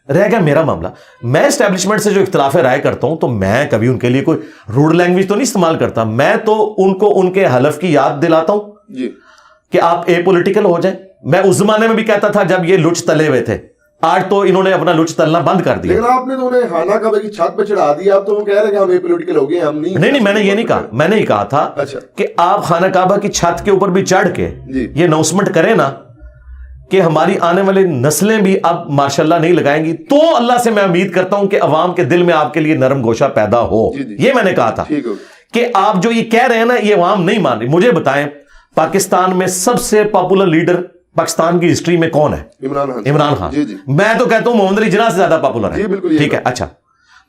رہ گیا میرا معاملہ, میں اسٹیبلشمنٹ سے جو اختلاف رائے کرتا ہوں تو میں کبھی ان کے لیے کوئی روڈ لینگویج تو نہیں استعمال کرتا. میں تو ان کو ان کے حلف کی یاد دلاتا ہوں جی کہ آپ اے پولیٹیکل ہو جائیں. میں اس زمانے میں بھی کہتا تھا جب یہ لچ تلے ہوئے تھے, آج تو انہوں نے اپنا لچ تلنا بند کر دیا. لیکن آپ نے تو انہیں خانہ کعبہ کی چھت پہ چڑھا دیا, اب تو وہ کہہ رہے ہیں کہ ہم اے پولیٹیکل ہو گئے. ہم نہیں, میں نے یہ نہیں کہا. میں نے یہ کہا تھا کہ آپ خانہ کعبہ کی چھت کے اوپر بھی چڑھ کے یہ اناؤنسمنٹ کریں نا کہ ہماری آنے والی نسلیں بھی اب ماشاءاللہ نہیں لگائیں گی, تو اللہ سے میں امید کرتا ہوں کہ عوام کے دل میں آپ کے لیے نرم گوشہ پیدا ہو. یہ میں نے کہا تھا کہ آپ جو یہ کہہ رہے ہیں نا یہ عوام نہیں مان رہی. مجھے بتائیں پاکستان میں سب سے پاپولر لیڈر پاکستان کی ہسٹری میں کون ہے؟ عمران خان. میں تو کہتا ہوں محمد علی جناح سے زیادہ پاپولر ہے. ٹھیک ہے, اچھا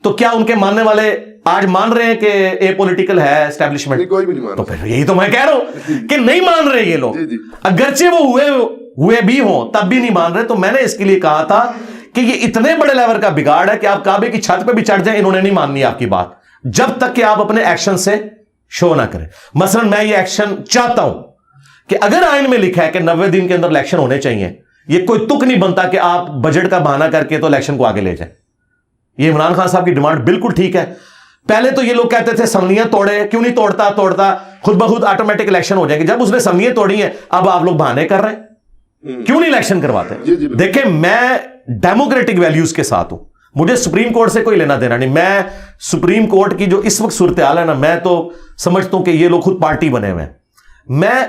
تو کیا ان کے ماننے والے آج مان رہے ہیں کہ اے پولیٹیکل ہے اسٹیبلشمنٹ؟ کوئی بھی نہیں مان رہا. تو پھر یہی تو میں کہہ رہا ہوں کہ نہیں مان رہے یہ لوگ, اگرچہ وہ ہوئے بھی ہوں تب بھی نہیں مان رہے. تو میں نے اس کے لیے کہا تھا کہ یہ اتنے بڑے لیول کا بگاڑ ہے کہ آپ کعبے کی چھت پہ بھی چڑھ جائیں, انہوں نے نہیں ماننی آپ کی بات جب تک کہ آپ اپنے ایکشن سے شو نہ کریں. مثلا میں یہ ایکشن چاہتا ہوں کہ اگر آئین میں لکھا ہے کہ 90 دن کے اندر الیکشن ہونے چاہیے, یہ کوئی تک نہیں بنتا کہ آپ بجٹ کا بہانہ کر کے تو الیکشن کو آگے لے جائیں. یہ عمران خان صاحب کی ڈیمانڈ بالکل ٹھیک ہے. پہلے تو یہ لوگ کہتے تھے اسمبلیاں توڑے, کیوں نہیں توڑتا خود بخود آٹومیٹک الیکشن ہو جائے گی. جب اس نے اسمبلیاں توڑی ہیں اب آپ لوگ بہانے کر رہے ہیں, کیوں نہیں الیکشن کرواتے؟ دیکھیں میں ڈیموکریٹک ویلیوز کے ساتھ ہوں, مجھے سپریم کورٹ سے کوئی لینا دینا نہیں. میں سپریم کورٹ کی جو اس وقت صورتحال ہے نا, میں تو سمجھتا ہوں کہ یہ لوگ خود پارٹی بنے ہوئے ہیں. میں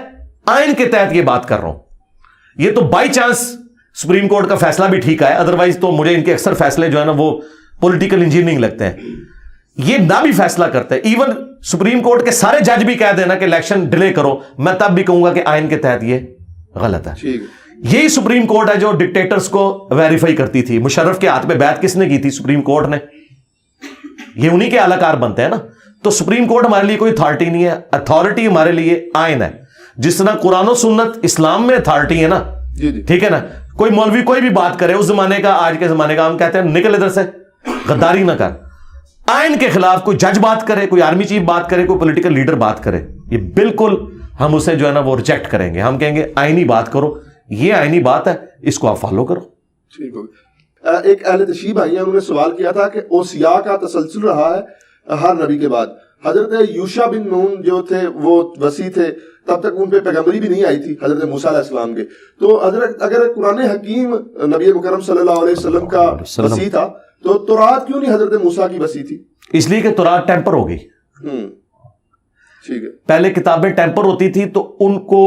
آئین کے تحت یہ بات کر رہا ہوں. یہ تو بائی چانس سپریم کورٹ کا فیصلہ بھی ٹھیک ہے, ادروائز تو مجھے ان کے اکثر فیصلے جو ہے نا وہ پولیٹیکل انجینئرنگ لگتے ہیں. یہ نہ بھی فیصلہ کرتے ہیں, ایون سپریم کورٹ کے سارے جج بھی کہہ دینا کہ الیکشن ڈیلے کرو, میں تب بھی کہوں گا کہ آئین کے تحت یہ غلط ہے. یہی سپریم کورٹ ہے جو ڈکٹیٹرز کو ویریفائی کرتی تھی. مشرف کے ہاتھ پہ بیعت کس نے کی تھی؟ سپریم کورٹ نے. یہ انہی کے اعلی کار بنتے ہیں نا. تو سپریم کورٹ ہمارے لیے کوئی اتھارٹی نہیں ہے, اتھارٹی ہمارے لیے آئین ہے. جس طرح قرآن و سنت اسلام میں اتھارٹی ہے نا, ٹھیک ہے نا. کوئی مولوی کوئی بھی بات کرے اس زمانے کا آج کے زمانے کا, ہم کہتے ہیں نکل ادھر سے, غداری نہ کر. آئین کے خلاف کوئی جج بات کرے, کوئی آرمی چیف بات کرے, کوئی پولیٹیکل لیڈر بات کرے, یہ بالکل ہم اسے جو ہے نا وہ ریجیکٹ کریں گے. ہم کہیں گے آئینی بات کرو, یہ آئینی بات ہے, اس کو آپ فالو کرو. ٹھیک ہو گیا. ایک اہل تشریح بھائی ہیں, انہوں نے سوال کیا تھا کہ اوصیاء کا تسلسل رہا ہے ہر نبی کے بعد. حضرت یوشع بن نون جو تھے وہ وصی تھے, تب تک ان پہ پیغمبری بھی نہیں آئی تھی حضرت موسیٰ علیہ السلام کے. تو حضرت اگر قرآن حکیم نبی مکرم صلی اللہ علیہ وسلم کا وصی تھا تو تورات کیوں نہیں حضرت موسیٰ کی بسی تھی؟ اس لیے کہ تورات ٹیمپر ہو گئی. ٹھیک ہے. پہلے کتابیں ٹیمپر ہوتی تھی تو ان کو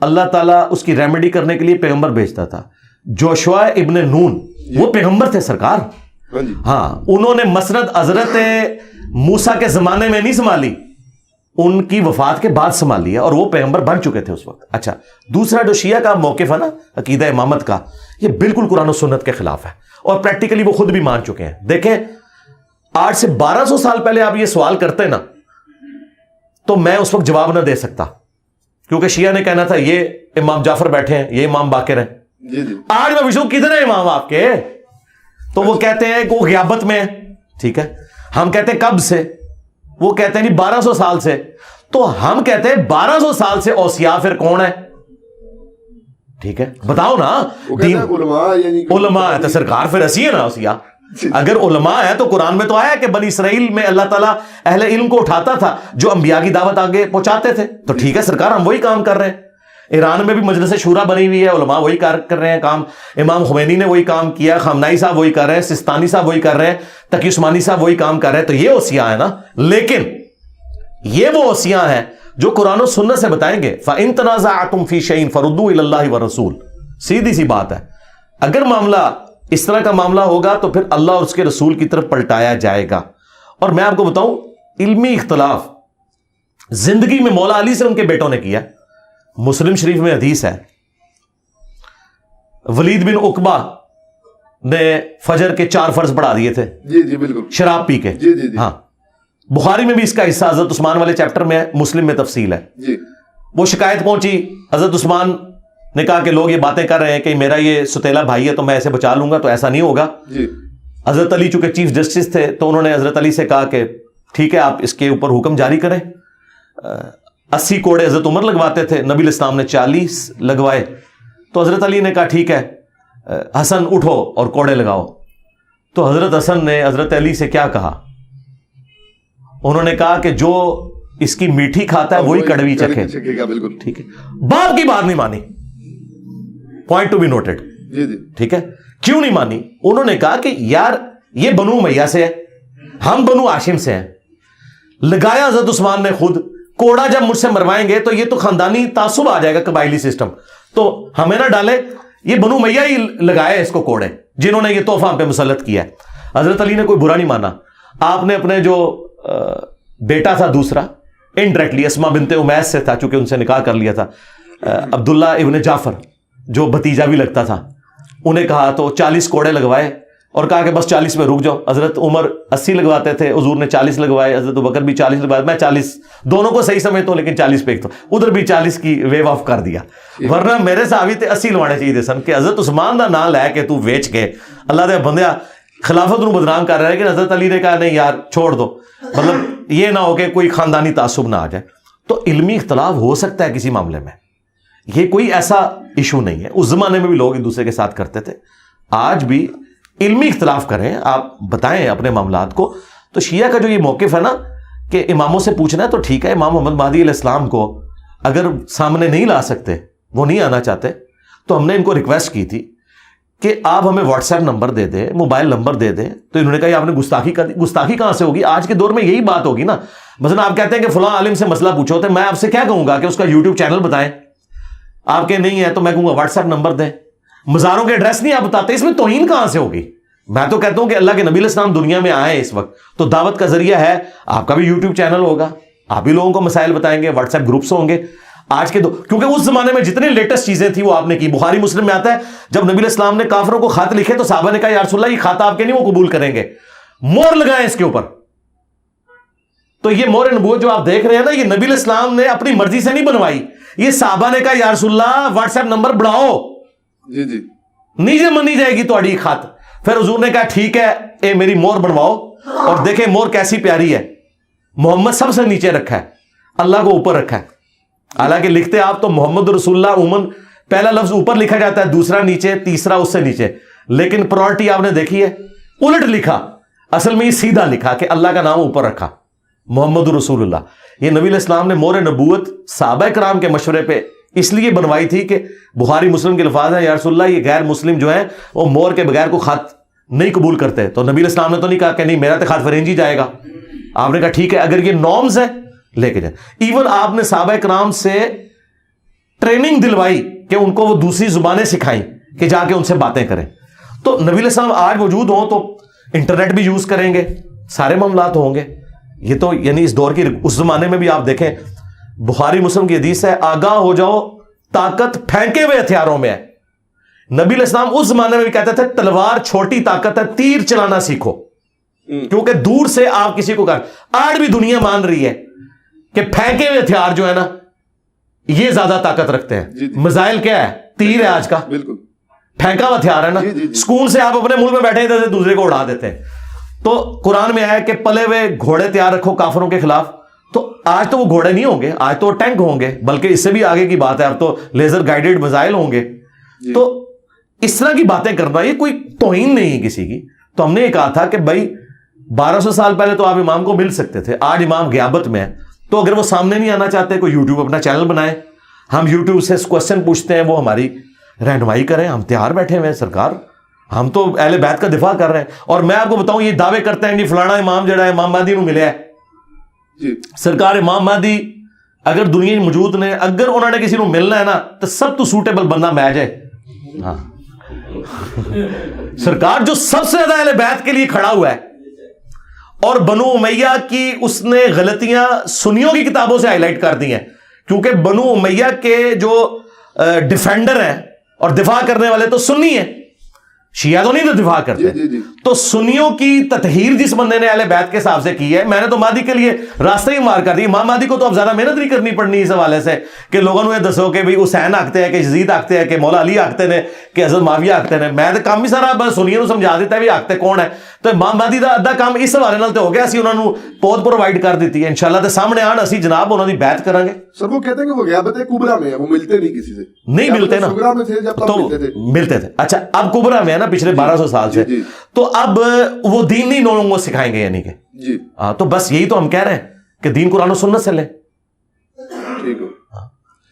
اللہ تعالیٰ اس کی ریمیڈی کرنے کے لیے پیغمبر بھیجتا تھا. جوشوا ابن نون وہ پیغمبر تھے سرکار. ہاں انہوں نے مسند حضرت موسیٰ کے زمانے میں نہیں سنبھالی, ان کی وفات کے بعد سنبھالی ہے, اور وہ پیغمبر بن چکے تھے اس وقت. اچھا, دوسرا جو شیعہ کا موقف ہے نا عقیدہ امامت کا, یہ بالکل قرآن و سنت کے خلاف ہے, اور پریکٹیکلی وہ خود بھی مان چکے ہیں. دیکھیں آج سے 1200 سال پہلے آپ یہ سوال کرتے نا تو میں اس وقت جواب نہ دے سکتا, کیونکہ شیعہ نے کہنا تھا یہ امام جعفر بیٹھے ہیں, یہ امام باقر ہیں. آج میں پوچھوں کتنے امام آپ کے, تو وہ کہتے ہیں کہ وہ غیابت میں ہے. ٹھیک ہے, ہم کہتے ہیں کب سے, وہ کہتے ہیں نہیں 1200 سال سے. تو ہم کہتے ہیں 1200 سال سے اوصیاء پھر کون ہے؟ ٹھیک ہے بتاؤ نا. علماء ہے تو سرکار پھر اسی ہے نا اوصیاء. اگر علماء ہے تو قرآن میں تو آیا کہ بنی اسرائیل میں اللہ تعالیٰ اہل علم کو اٹھاتا تھا جو انبیاء کی دعوت آگے پہنچاتے تھے. تو ٹھیک ہے سرکار, ہم وہی کام کر رہے ہیں. ایران میں بھی مجلس شورا بنی ہوئی ہے, علماء وہی کر رہے ہیں کام. امام خمینی نے وہی کام کیا, خامنائی صاحب وہی کر رہے ہیں, سستانی صاحب وہی کر رہے ہیں, تقی عثمانی صاحب وہی کام کر رہے ہیں. تو یہ اوصیاء ہے نا. لیکن یہ وہ اوصیاء ہیں جو قرآن و سنت سے بتائیں گے فَإِن تَنَازَعْتُمْ فِي شَيْءٍ فَرُدُّوهُ إِلَى اللَّهِ وَالرَّسُولِ. سیدھی سی بات ہے, اگر معاملہ اس طرح کا معاملہ ہوگا تو پھر اللہ اور اس کے رسول کی طرف پلٹایا جائے گا. اور میں آپ کو بتاؤں علمی اختلاف زندگی میں مولا علی سے ان کے بیٹوں نے کیا. مسلم شریف میں حدیث ہے, ولید بن عقبہ نے فجر کے 4 فرض پڑھا دیے تھے. جی بالکل, شراب پی کے. ہاں بخاری میں بھی اس کا حصہ حضرت عثمان والے چیپٹر میں ہے, مسلم میں تفصیل ہے. وہ شکایت پہنچی, حضرت عثمان نے کہا کہ لوگ یہ باتیں کر رہے ہیں کہ میرا یہ ستیلا بھائی ہے تو میں ایسے بچا لوں گا, تو ایسا نہیں ہوگا. حضرت علی چونکہ چیف جسٹس تھے تو انہوں نے حضرت علی سے کہا کہ ٹھیک ہے آپ اس کے اوپر حکم جاری کریں. 80 کوڑے حضرت عمر لگواتے تھے, نبی اسلام نے 40 لگوائے. تو حضرت علی نے کہا ٹھیک ہے حسن اٹھو اور کوڑے لگاؤ. تو حضرت حسن نے حضرت علی سے کیا کہا, انہوں نے کہا کہ جو اس کی میٹھی کھاتا ہے وہی کڑوی چکھے. ٹھیک ہے, باپ کی بات نہیں مانی, پوائنٹ ٹو بی نوٹڈ. ٹھیک ہے, کیوں نہیں مانی؟ انہوں نے کہا کہ یار یہ بنو امیہ سے ہے, ہم بنو ہاشم سے ہیں. لگایا حضرت عثمان نے خود. کوڑا جب مجھ سے مروائیں گے تو یہ تو خاندانی تعصب آ جائے گا, قبائلی سسٹم, تو ہمیں نہ ڈالے. یہ بنو امیہ ہی لگائے اس کو کوڑے, جنہوں نے یہ تحفہ ہم پہ مسلط کیا ہے. حضرت علی نے کوئی برا نہیں مانا. آپ نے اپنے جو بیٹا تھا دوسرا, انڈائریکٹلی اسما بنت امیس سے تھا چونکہ ان سے نکاح کر لیا تھا, عبداللہ ابن جعفر جو بھتیجا بھی لگتا تھا, انہیں کہا تو 40 کوڑے لگوائے اور کہا کہ بس 40 میں رک جاؤ. حضرت عمر 80 لگواتے تھے, حضور نے 40 لگوائے, حضرت بکر بھی 40 لگوائے, میں 40 دونوں کو صحیح سمجھتا ہوں لیکن 40 پہ ایک تو ادھر بھی 40 کی ویو آف کر دیا. ورنہ میرے صحابی تے 80 لوانے چاہیے تھے سن, کہ حضرت عثمان دا نام لے کے تو ویچ کے اللہ دے بندیا خلافت نو بدنام کر رہا ہے. لیکن حضرت علی نے کہا نہیں یار چھوڑ دو, مطلب یہ نہ ہو کہ کوئی خاندانی تعصب نہ آ جائے. تو علمی اختلاف ہو سکتا ہے کسی معاملے میں, یہ کوئی ایسا ایشو نہیں ہے. اس زمانے میں بھی لوگ ایک دوسرے کے ساتھ کرتے تھے, آج بھی علمی اختلاف کریں, آپ بتائیں اپنے معاملات کو. تو شیعہ کا جو یہ موقف ہے نا کہ اماموں سے پوچھنا ہے تو ٹھیک ہے, امام محمد مہدی علیہ السلام کو اگر سامنے نہیں لا سکتے, وہ نہیں آنا چاہتے, تو ہم نے ان کو ریکویسٹ کی تھی کہ آپ ہمیں واٹس ایپ نمبر دے دیں, موبائل نمبر دے دیں. تو انہوں نے کہا آپ نے گستاخی کر دی. گستاخی کہاں سے ہوگی؟ آج کے دور میں یہی بات ہوگی نا. مثلا آپ کہتے ہیں کہ فلاں عالم سے مسئلہ پوچھو, تو میں آپ سے کیا کہوں گا کہ اس کا یوٹیوب چینل بتائیں. آپ کے نہیں ہے تو میں کہوں گا واٹس ایپ نمبر دیں. مزاروں کے ایڈریس نہیں آپ بتاتے, اس میں توہین کہاں سے ہوگی؟ میں تو کہتا ہوں کہ اللہ کے نبی علیہ السلام دنیا میں آئے اس وقت تو دعوت کا ذریعہ ہے. آپ کا بھی یوٹیوب چینل ہوگا, آپ بھی لوگوں کو مسائل بتائیں گے, واٹس ایپ گروپس ہوں گے. آج کے کیونکہ اس زمانے میں جتنے لیٹسٹ چیزیں تھیں وہ آپ نے کی. بخاری مسلم میں آتا ہے جب نبی علیہ السلام نے کافروں کو خط لکھے تو صحابہ نے کہا یا رسول اللہ یہ خط آپ کے نہیں, وہ قبول کریں گے, مور لگائیں اس کے اوپر. تو یہ مور نبوت جو آپ دیکھ رہے ہیں نا, یہ نبی علیہ السلام نے اپنی مرضی سے نہیں بنوائی. یہ صحابہ نے کہا یا رسول اللہ واٹس ایپ نمبر بڑھاؤ, نیچے منی جائے گی تھوڑی خط. پھر حضور نے کہا ٹھیک ہے اے میری مور بنواؤ, اور دیکھیں مور کیسی پیاری ہے. محمد سب سے نیچے رکھا ہے, اللہ کو اوپر رکھا ہے. حالانکہ لکھتے آپ تو محمد رسول اللہ عموماً پہلا لفظ اوپر لکھا جاتا ہے, دوسرا نیچے, تیسرا اس سے نیچے. لیکن پرائورٹی آپ نے دیکھی ہے, الٹ لکھا. اصل میں یہ سیدھا لکھا کہ اللہ کا نام اوپر رکھا, محمد رسول اللہ. یہ نبی علیہ السلام نے مور نبوت صحابہ کرام کے مشورے پہ اس لیے بنوائی تھی کہ بخاری مسلم کے الفاظ ہیں یا رسول اللہ یہ غیر مسلم جو ہیں وہ مور کے بغیر کو خط نہیں قبول کرتے تو نبی علیہ السلام نے تو نہیں کہا کہ نہیں میرا تو خاد فرنجی جائے گا. آپ نے کہا ٹھیک ہے اگر یہ نارمز ہے لے کے جائیں. ایون آپ نے صحابہ کرام سے ٹریننگ دلوائی کہ ان کو وہ دوسری زبانیں سکھائیں کہ جا کے ان سے باتیں کریں. تو نبی علیہ السلام آج موجود ہوں تو انٹرنیٹ بھی یوز کریں گے, سارے معاملات ہوں گے. یہ تو یعنی اس دور کی, اس زمانے میں بھی آپ دیکھیں بخاری مسلم کی حدیث ہے آگاہ ہو جاؤ طاقت پھینکے ہوئے ہتھیاروں میں ہے. نبی علیہ السلام اس زمانے میں بھی کہتے تھے تلوار چھوٹی طاقت ہے, تیر چلانا سیکھو کیونکہ دور سے آپ کسی کو کر. آج بھی دنیا مان رہی ہے کہ پھینکے ہوئے ہتھیار جو ہے نا یہ زیادہ طاقت رکھتے ہیں. میزائل کیا ہے؟ تیر ہے آج کا, بالکل پھینکا ہوا ہتھیار ہے نا. سکون سے آپ اپنے ملک میں بیٹھے ہیں دوسرے کو اڑا دیتے ہیں. تو قرآن میں آیا کہ پلے ہوئے گھوڑے تیار رکھو کافروں کے خلاف. تو آج تو وہ گھوڑے نہیں ہوں گے, آج تو وہ ٹینک ہوں گے, بلکہ اس سے بھی آگے کی بات ہے اب تو لیزر گائیڈڈ میزائل ہوں گے. تو اس طرح کی باتیں کرنا یہ کوئی توہین نہیں ہے کسی کی. تو ہم نے یہ کہا تھا کہ بھائی 1200 سال پہلے تو آپ امام کو مل سکتے تھے, آج امام غیابت میں ہے. تو اگر وہ سامنے نہیں آنا چاہتے کوئی یوٹیوب اپنا چینل بنائے, ہم یوٹیوب سے کوشچن پوچھتے ہیں, وہ ہماری رہنمائی کریں. ہم تیار بیٹھے ہوئے ہیں سرکار, ہم تو اہل بیت کا دفاع کر رہے ہیں. اور میں آپ کو بتاؤں یہ دعوے کرتے ہیں کہ فلانا امام جڑا ہے امام مہدی نو ملیا ہے. سرکار امام مہدی اگر دنیا میں موجود نے, اگر انہوں نے کسی کو ملنا ہے نا تو سب تو سوٹیبل بندہ میں جائے. ہاں سرکار جو سب سے زیادہ اہل بیت کے لیے کھڑا ہوا ہے, اور بنو امیہ کی اس نے غلطیاں سنیوں کی کتابوں سے ہائی لائٹ کر دی ہیں, کیونکہ بنو امیہ کے جو ڈیفینڈر ہیں اور دفاع کرنے والے تو سنی ہیں, شیعہ تو نہیں تو دفاع کرتے. تو سنیوں کی تطہیر جس بندے نے اہل بیت کے حساب سے کی ہے, میں نے تو مہدی کے لیے راستہ ہی مار کر دی. امام مہدی کو تو اب زیادہ محنت نہیں کرنی پڑنی اس حوالے سے کہ لوگوں نے دسو کہ بھائی حسین آکتے ہیں کہ یزید آکتے ہیں کہ مولا علی آکتے ہیں کہ حضرت معاویہ آکتے ہیں. میں تو کام ہی سارا بس سنیوں سمجھا دیتا ہے بھی آکتے کون ہے. تو امام مہدی دا ادھا کام اس حوالے نال تو ہو گیا, اسی انہوں نے پود پرووائڈ کر دیتی ہے. انشاءاللہ تے سامنے آن اسی جناب انہوں نے بیعت کریں گے. سر وہ کہتے ہیں کہ وہ غیابت کبریٰ میں ہے, وہ ملتے نہیں کسی سے, نہیں ملتے نا, صغریٰ میں تھے جب تک ملتے تھے. اچھا اب کبریٰ میں ہے نا پچھلے 1200 سال سے, تو اب وہ دین نہیں لوگوں کو سکھائیں گے یعنی کہ جی ہاں. تو بس یہی تو ہم کہہ رہے ہیں کہ دین قرآن و سنت سے لیں. ٹھیک ہے.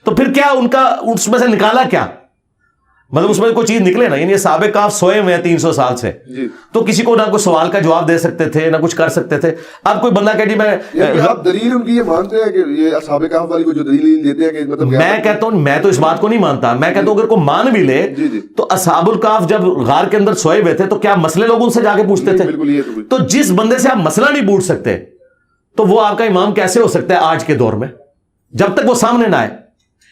تو پھر کیا ان کا اس میں سے نکالا کیا, مطلب اس میں کوئی چیز نکلے نا. یعنی صحابہ کہف سوئے ہوئے ہیں 300 سال سے, تو کسی کو نہ کوئی سوال کا جواب دے سکتے تھے نہ کچھ کر سکتے تھے. اب کوئی بندہ کہ جی میں آپ دلیل ان کی یہ مانتے ہیں کہ یہ اصحاب کہف والی کو جو دلیل دیتے ہیں کہ مطلب میں کہتا ہوں, میں تو اس بات کو نہیں مانتا. میں کہتا ہوں اگر کوئی مان بھی لے تو اصحاب الکہف جب غار کے اندر سوئے ہوئے تھے تو کیا مسئلے لوگ ان سے جا کے پوچھتے تھے؟ تو جس بندے سے آپ مسئلہ نہیں پوچھ سکتے تو وہ آپ کا امام کیسے ہو سکتا ہے آج کے دور میں, جب تک وہ سامنے نہ آئے.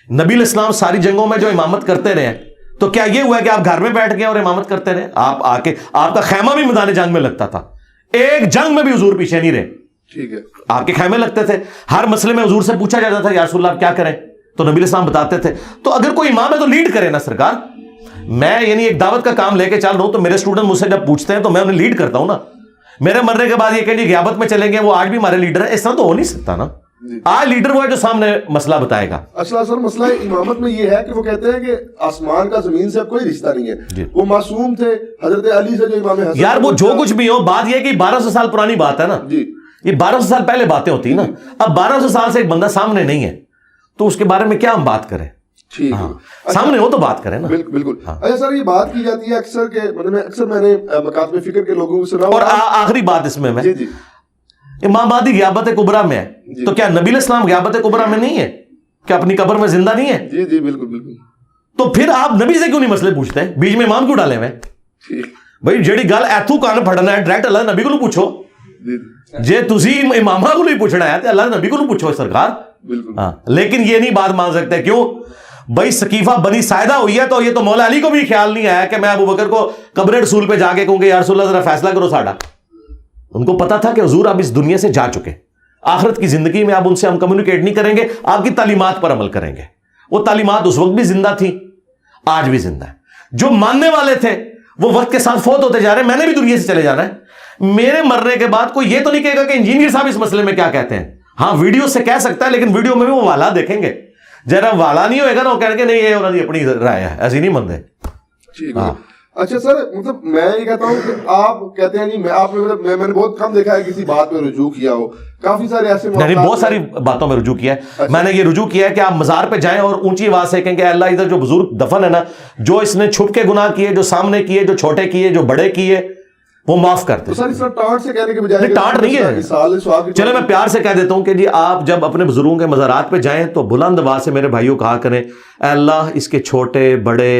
نبی علیہ السلام ساری جنگوں میں جو امامت کرتے رہے ہیں, تو کیا یہ ہوا کہ آپ گھر میں بیٹھ گئے اور امامت کرتے رہے؟ آپ آ کے آپ کا خیمہ بھی میدان جنگ میں لگتا تھا, ایک جنگ میں بھی حضور پیچھے نہیں رہے. ٹھیک ہے. آپ کے خیمے لگتے تھے, ہر مسئلے میں حضور سے پوچھا جاتا تھا یا رسول اللہ آپ کیا کریں, تو نبی علیہ السلام بتاتے تھے. تو اگر کوئی امام ہے تو لیڈ کرے نا سرکار. میں یعنی ایک دعوت کا کام لے کے چل رہا ہوں, تو میرے اسٹوڈنٹ مجھ سے جب پوچھتے ہیں تو میں انہیں لیڈ کرتا ہوں نا. میرے مرنے کے بعد یہ کہ غیابت میں چلیں گے وہ آج بھی ہمارے لیڈر ہیں, اس طرح تو ہو نہیں سکتا نا. آج لیڈر وہ ہے جو سامنے مسئلہ بتائے گا. اصل سر مسئلہ امامت میں یہ ہے کہ وہ کہتے ہیں کہ آسمان کا زمین سے اب کوئی رشتہ نہیں ہے. وہ معصوم تھے حضرت علی سے جو امام حسن, یار وہ جو کچھ بھی ہو, بات یہ ہے کہ 1200 سال پرانی بات ہے نا. یہ 1200 سال پہلے باتیں ہوتی نا. اب 1200 سال سے ایک بندہ سامنے نہیں ہے تو اس کے بارے میں کیا ہم بات کریں؟ سامنے ہو تو بات کریں نا. بالکل. اچھا سر یہ بات کی جاتی ہے اکثر کہ مطلب میں نے مکاتب فکر کے لوگوں سے سنا. اور آخری بات اس میں امام مہدی غیابت کبریٰ میں ہے, تو کیا نبی علیہ السلام غیابت کبریٰ میں نہیں ہے کہ اپنی قبر میں زندہ نہیں ہے؟ جی بالکل. تو پھر آپ نبی سے کیوں نہیں مسئلے پوچھتے ہیں, بیچ میں امام کیوں ڈالے ہوئے؟ بھائی جیڑی گل ایتھو کان پھڑنا ہے ڈائریکٹ اللہ نبی کو پوچھو. جے تسی امامہ کو نہیں پوچھنا ہے تو اللہ نبی کو پوچھو سرکار. ہاں لیکن یہ نہیں بات مان سکتے. کیوں بھائی سقیفہ بنی ساعدہ ہوئی ہے تو یہ تو مولا علی کو بھی خیال نہیں آیا کہ میں ابو بکر کو قبر رسول پہ جا کے کہوں کہ یا رسول اللہ ذرا فیصلہ کرو ساڈا. ان کو پتا تھا کہ حضور آپ اس دنیا سے جا چکے, آخرت کی زندگی میں آپ ان سے ہم کمیونیکیٹ نہیں کریں گے, آپ کی تعلیمات پر عمل کریں گے. وہ تعلیمات اس وقت بھی زندہ تھی, آج بھی زندہ ہے. جو ماننے والے تھے وہ وقت کے ساتھ فوت ہوتے جا رہے ہیں, میں نے بھی دنیا سے چلے جانا ہے. میرے مرنے کے بعد کوئی یہ تو نہیں کہے گا کہ انجینئر صاحب اس مسئلے میں کیا کہتے ہیں. ہاں ویڈیو سے کہہ سکتا ہے, لیکن ویڈیو میں بھی وہ والا دیکھیں گے. جرا والا نہیں ہوئے گا نا وہ کہیں گے نہیں یہ انہوں نے اپنی رائے ہے, ایسی نہیں مندے. اچھا سر مطلب میں یہ کہتا ہوں کہ آپ کہتے ہیں نہیں, میں آپ نے میں نے بہت کم دیکھا ہے کسی بات پہ رجوع کیا ہو. کافی سارے ایسے بہت ساری باتوں میں رجوع کیا ہے. میں نے یہ رجوع کیا ہے کہ آپ مزار پہ جائیں اور اونچی آواز سے کہیں کہ اللہ ادھر جو بزرگ دفن ہے نا, جو اس نے چھپ کے گناہ کیے, جو سامنے کیے, جو چھوٹے کیے, جو بڑے کیے, وہ معاف کرتے تو سر اس طرح ٹانٹ سے کہنے کے بجائے نہیں، ٹانٹ نہیں ہے. چلے میں پیار سے کہہ دیتا ہوں کہ جی آپ جب اپنے بزرگوں کے مزارات پہ جائیں تو بلند آواز سے میرے بھائیوں کہا کریں اے اللہ اس کے چھوٹے بڑے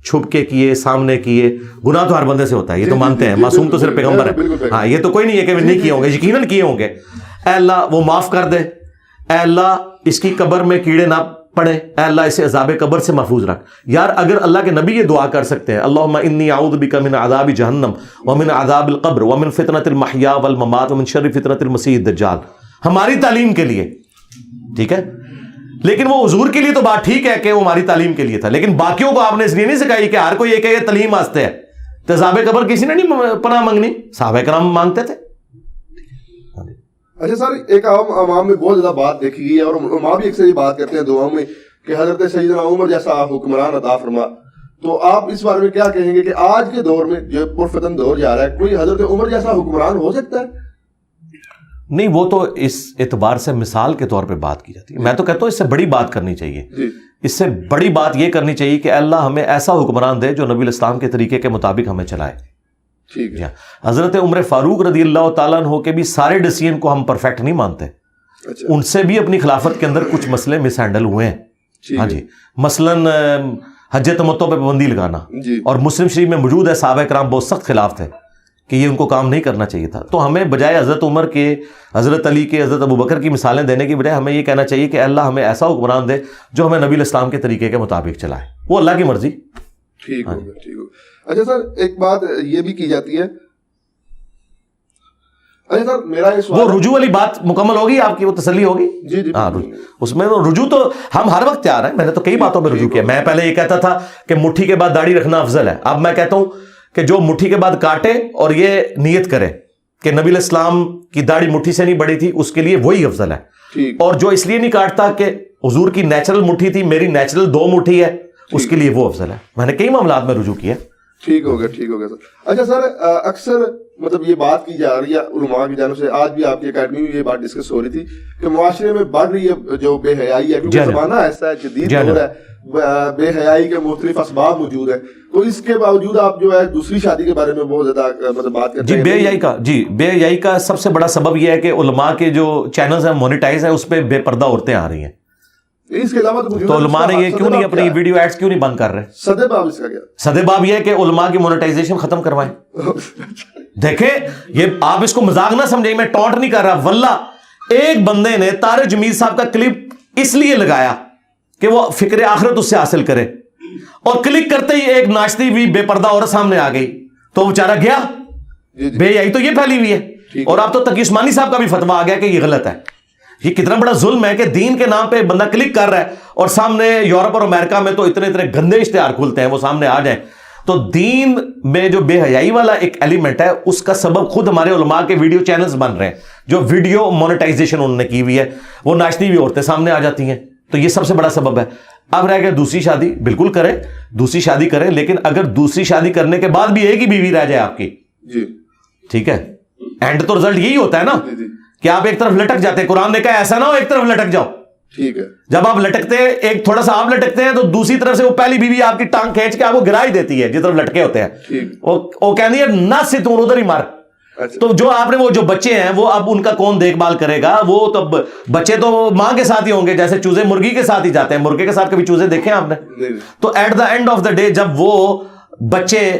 چھپ کے کیے سامنے کیے، گناہ تو ہر بندے سے ہوتا ہے، یہ تو مانتے ہیں، معصوم تو صرف پیغمبر ہے. ہاں یہ تو کوئی نہیں ہے کہ نہیں کیے ہوں گے، یقیناً کیے ہوں گے. اے اللہ وہ معاف کر دے، اے اللہ اس کی قبر میں کیڑے نہ پڑے، اے اللہ اسے عذاب قبر سے محفوظ رکھ. یار اگر اللہ کے نبی یہ دعا کر سکتے ہیں اللہم انی اعوذ بک من عذاب جہنم ومن عذاب القبر ومن فتنۃ المحیا والممات ومن شر فتنۃ المسیح الدجال، ہماری تعلیم کے لیے، ٹھیک ہے. لیکن وہ حضور کے لیے تو بات ٹھیک ہے کہ وہ ہماری تعلیم کے لیے تھا، لیکن باقیوں کو آپ نے اس لیے نہیں سکھائی کہ ہر کوئی یہ کہ یہ تعلیم واسطے ہے. تو عذاب قبر کسی نے نہیں پناہ مانگنی، صحابہ کرام مانگتے تھے. اچھا سر، ایک عوام میں بہت زیادہ بات دیکھی گئی ہے اور علماء بھی اکثر یہ بات کرتے ہیں دعاؤں میں کہ حضرت سیدنا عمر جیسا حکمران عطا فرما. تو آپ اس بارے میں کیا کہیں گے کہ آج کے دور میں جو پرفتن دور جا رہا ہے، کوئی حضرت عمر جیسا حکمران ہو سکتا ہے؟ نہیں، وہ تو اس اعتبار سے مثال کے طور پہ بات کی جاتی ہے. میں تو کہتا ہوں اس سے بڑی بات کرنی چاہیے. اس سے بڑی بات یہ کرنی چاہیے کہ اللہ ہمیں ایسا حکمران دے جو نبی الاسلام کے طریقے کے مطابق ہمیں چلائے. ٹھیک ہے. حضرت عمر فاروق رضی اللہ تعالیٰ عنہ کے بھی سارے ڈیسیژن کو ہم پرفیکٹ نہیں مانتے. ان سے بھی اپنی خلافت کے اندر کچھ مسئلے مس ہینڈل ہوئے ہیں. ہاں جی، مثلاً حج تمتع پہ پابندی لگانا، اور مسلم شریف میں موجود ہے صحابہ کرام بہت سخت خلاف تھے کہ یہ ان کو کام نہیں کرنا چاہیے تھا. تو ہمیں بجائے حضرت عمر کے، حضرت علی کے، حضرت ابوبکر کی مثالیں دینے کی بجائے ہمیں یہ کہنا چاہیے کہ اللہ ہمیں ایسا حکمران دے جو ہمیں نبی الاسلام کے طریقے کے مطابق چلائے. وہ اللہ کی مرضی. ٹھیک ہوگا، ٹھیک ہوگا. اچھا سر، ایک بات یہ بھی کی جاتی ہے، اچھا سر میرا یہ سوال، وہ رجوع والی بات مکمل ہوگی آپ کی، وہ تسلی ہوگی. جی ہاں، اس میں رجوع تو ہم ہر وقت تیار ہیں. میں نے تو کئی باتوں میں رجوع کیا. میں پہلے یہ کہتا تھا کہ مٹھی کے بعد داڑھی رکھنا افضل ہے. اب میں کہتا ہوں کہ جو مٹھی کے بعد کاٹے اور یہ نیت کرے کہ نبی الاسلام کی داڑھی مٹھی سے نہیں بڑی تھی، اس کے لیے وہی افضل ہے. اور جو اس لیے نہیں کاٹتا کہ حضور کی نیچرل مٹھی تھی، میری نیچرل 2 مٹھی ہے، اس کے لیے وہ افضل ہے. میں نے کئی معاملات میں رجوع کیا. ٹھیک ہوگا، ٹھیک ہوگا سر. اچھا سر، اکثر مطلب یہ بات کی جا رہی ہے علماء کی جانب سے، آج بھی آپ کی اکیڈمی میں یہ بات ڈسکس ہو رہی تھی کہ معاشرے میں بڑھ رہی ہے جو بے حیائی ہے، کیونکہ زمانہ ایسا ہے، جدید دور ہے، بے حیائی کے مختلف اسباب موجود ہیں. تو اس کے باوجود آپ جو ہے دوسری شادی کے بارے میں بہت زیادہ مطلب بات کرتے ہیں. بے حیائی کا سب سے بڑا سبب یہ ہے کہ علماء کے جو چینلز ہیں مونیٹائز ہیں، اس پہ بے پردہ عورتیں آ رہی ہیں. اس کے علاوہ تو علماء نے یہ کیوں نہیں اپنی ویڈیو ایڈز کیوں نہیں بند کر رہے؟ سدے باب اس کا کیا؟ سدے باب یہ ہے کہ علماء کی مونیٹائزیشن ختم کروائیں. دیکھیں، یہ آپ اس کو مذاق نہ سمجھیں، میں ٹونٹ نہیں کر رہا. واللہ ایک بندے نے طارق جمیل صاحب کا کلپ اس لیے لگایا کہ وہ فکر آخرت اس سے حاصل کرے، اور کلک کرتے ہی ایک ناچتی ہوئی بے پردہ عورت سامنے آ گئی تو وہ بیچارہ گیا. بے حیائی تو یہ پھیلی ہوئی ہے. اور اب تو تقی عثمانی صاحب کا بھی فتویٰ آ گیا کہ یہ غلط ہے. یہ کتنا بڑا ظلم ہے کہ دین کے نام پہ بندہ کلک کر رہا ہے اور سامنے یورپ اور امریکہ میں تو اتنے گندے اشتہار کھلتے ہیں، وہ سامنے آ جائیں. تو دین میں جو بے حیائی والا ایک ایلیمنٹ ہے، اس کا سبب خود ہمارے علماء کے ویڈیو چینلز بن رہے ہیں، جو ویڈیو مونیٹائزیشن انہوں نے کی ہوئی ہے. وہ ناچتی ہوئی عورتیں سامنے آ جاتی ہیں، تو یہ سب سے بڑا سبب ہے. اب رہ گیا دوسری شادی. بالکل کریں، دوسری شادی کریں، لیکن اگر دوسری شادی کرنے کے بعد بھی ایک ہی بیوی رہ جائے آپ کی، جی ٹھیک ہے، اینڈ تو رزلٹ یہی ہوتا ہے نا کہ آپ ایک طرف لٹک جاتے ہیں. قرآن نے کہا ایسا نہ ہو ایک طرف لٹک جاؤ. ٹھیک ہے. جب آپ لٹکتے ہیں، ایک تھوڑا سا آپ لٹکتے ہیں تو دوسری طرف سے وہ پہلی بیوی آپ کی ٹانگ کھینچ کے آپ کو گرا ہی دیتی ہے جس طرف لٹکے ہوتے ہیں. وہ کہنی ہے نہ سے تم ادھر ہی مار. تو جو آپ نے وہ جو بچے ہیں وہ اب ان کا کون دیکھ بھال کرے گا؟ وہ تو بچے تو ماں کے ساتھ ہی ہوں گے، جیسے چوزے مرغی کے ساتھ ہی جاتے ہیں. مرغے کے ساتھ کبھی چوزے دیکھے آپ نے؟ تو at the end of the day جب وہ بچے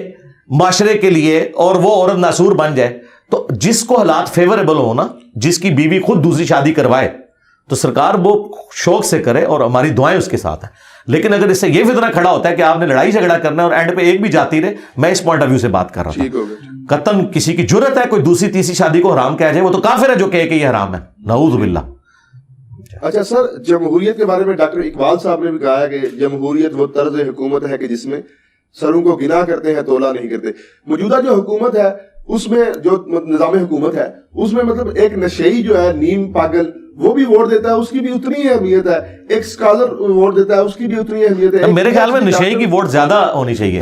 معاشرے کے لیے اور وہ عورت ناسور بن جائے، تو جس کو حالات فیوریبل ہو نا، جس کی بیوی خود دوسری شادی کروائے، تو سرکار وہ شوق سے کرے اور ہماری دعائیں اس کے ساتھ ہیں. لیکن اگر اس سے یہ فتنہ کھڑا ہوتا ہے کہ آپ نے لڑائی جھگڑا کرنا ہے اور اینڈ پہ ایک بھی جاتی رہے، میں اس پوائنٹ آف ویو سے بات کر رہا تھا. قطعاً کسی کی جرت ہے کوئی دوسری تیسری شادی کو حرام کہہ جائے، وہ تو کافر ہے جو کہے کہ یہ حرام ہے، نعوذ باللہ. اچھا سر، جمہوریت کے بارے میں ڈاکٹر اقبال صاحب نے بھی کہا ہے کہ جمہوریت وہ طرز حکومت ہے کہ جس میں سروں کو گنا کرتے ہیں تولا نہیں کرتے. موجودہ جو حکومت ہے اس میں، جو نظام حکومت ہے اس میں مطلب ایک نشئی جو ہے نیم پاگل، وہ بھی ووٹ دیتا ہے، اس کی بھی اتنی ہی اہمیت ہے. ایک اسکالر ووٹ دیتا ہے، اس کی بھی اتنی اہمیت ہے. میرے خیال میں نشئی کی ووٹ زیادہ ہونی چاہیے.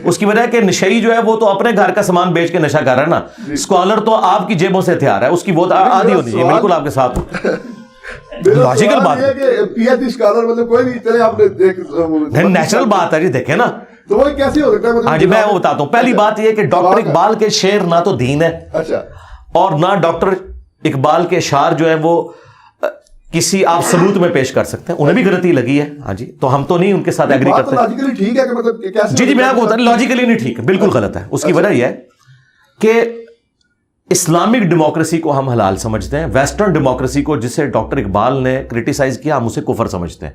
اس کی وجہ ہے کہ نشئی جو ہے وہ تو اپنے گھر کا سامان بیچ کے نشہ کر رہا ہے نا. اسکالر تو آپ کی جیبوں سے ہتھیار ہے، اس کی ووٹ آدھی ہونی چاہیے. بالکل آپ کے ساتھ ہوں. لاجیکل بات ہے، پی ایچ ڈی اسکالر مطلب کوئی نہیں چلے، آپ نے نیچرل بات ہے جی. دیکھیں نا تو وہ کیسے ہو سکتا ہے؟ ہاں جی میں وہ بتاتا ہوں. پہلی بات یہ کہ ڈاکٹر اقبال کے شعر نہ تو دین ہے, اچھا, اور نہ ڈاکٹر اقبال کے اشعار جو ہیں وہ کسی آپ ثبوت میں پیش کر سکتے ہیں. انہیں بھی غلطی لگی ہے, ہاں جی, تو ہم تو نہیں ان کے ساتھ ایگری کرتے. لاجیکلی ٹھیک ہے کہ مطلب کیسے؟ جی میں آپ کو بتا رہا ہوں لاجیکلی نہیں ٹھیک ہے, بالکل غلط ہے. اس کی وجہ یہ ہے کہ اسلامک ڈیموکریسی کو ہم حلال سمجھتے ہیں, ویسٹرن ڈیموکریسی کو جسے ڈاکٹر اقبال نے کرٹیسائز کیا ہم اسے کفر سمجھتے ہیں.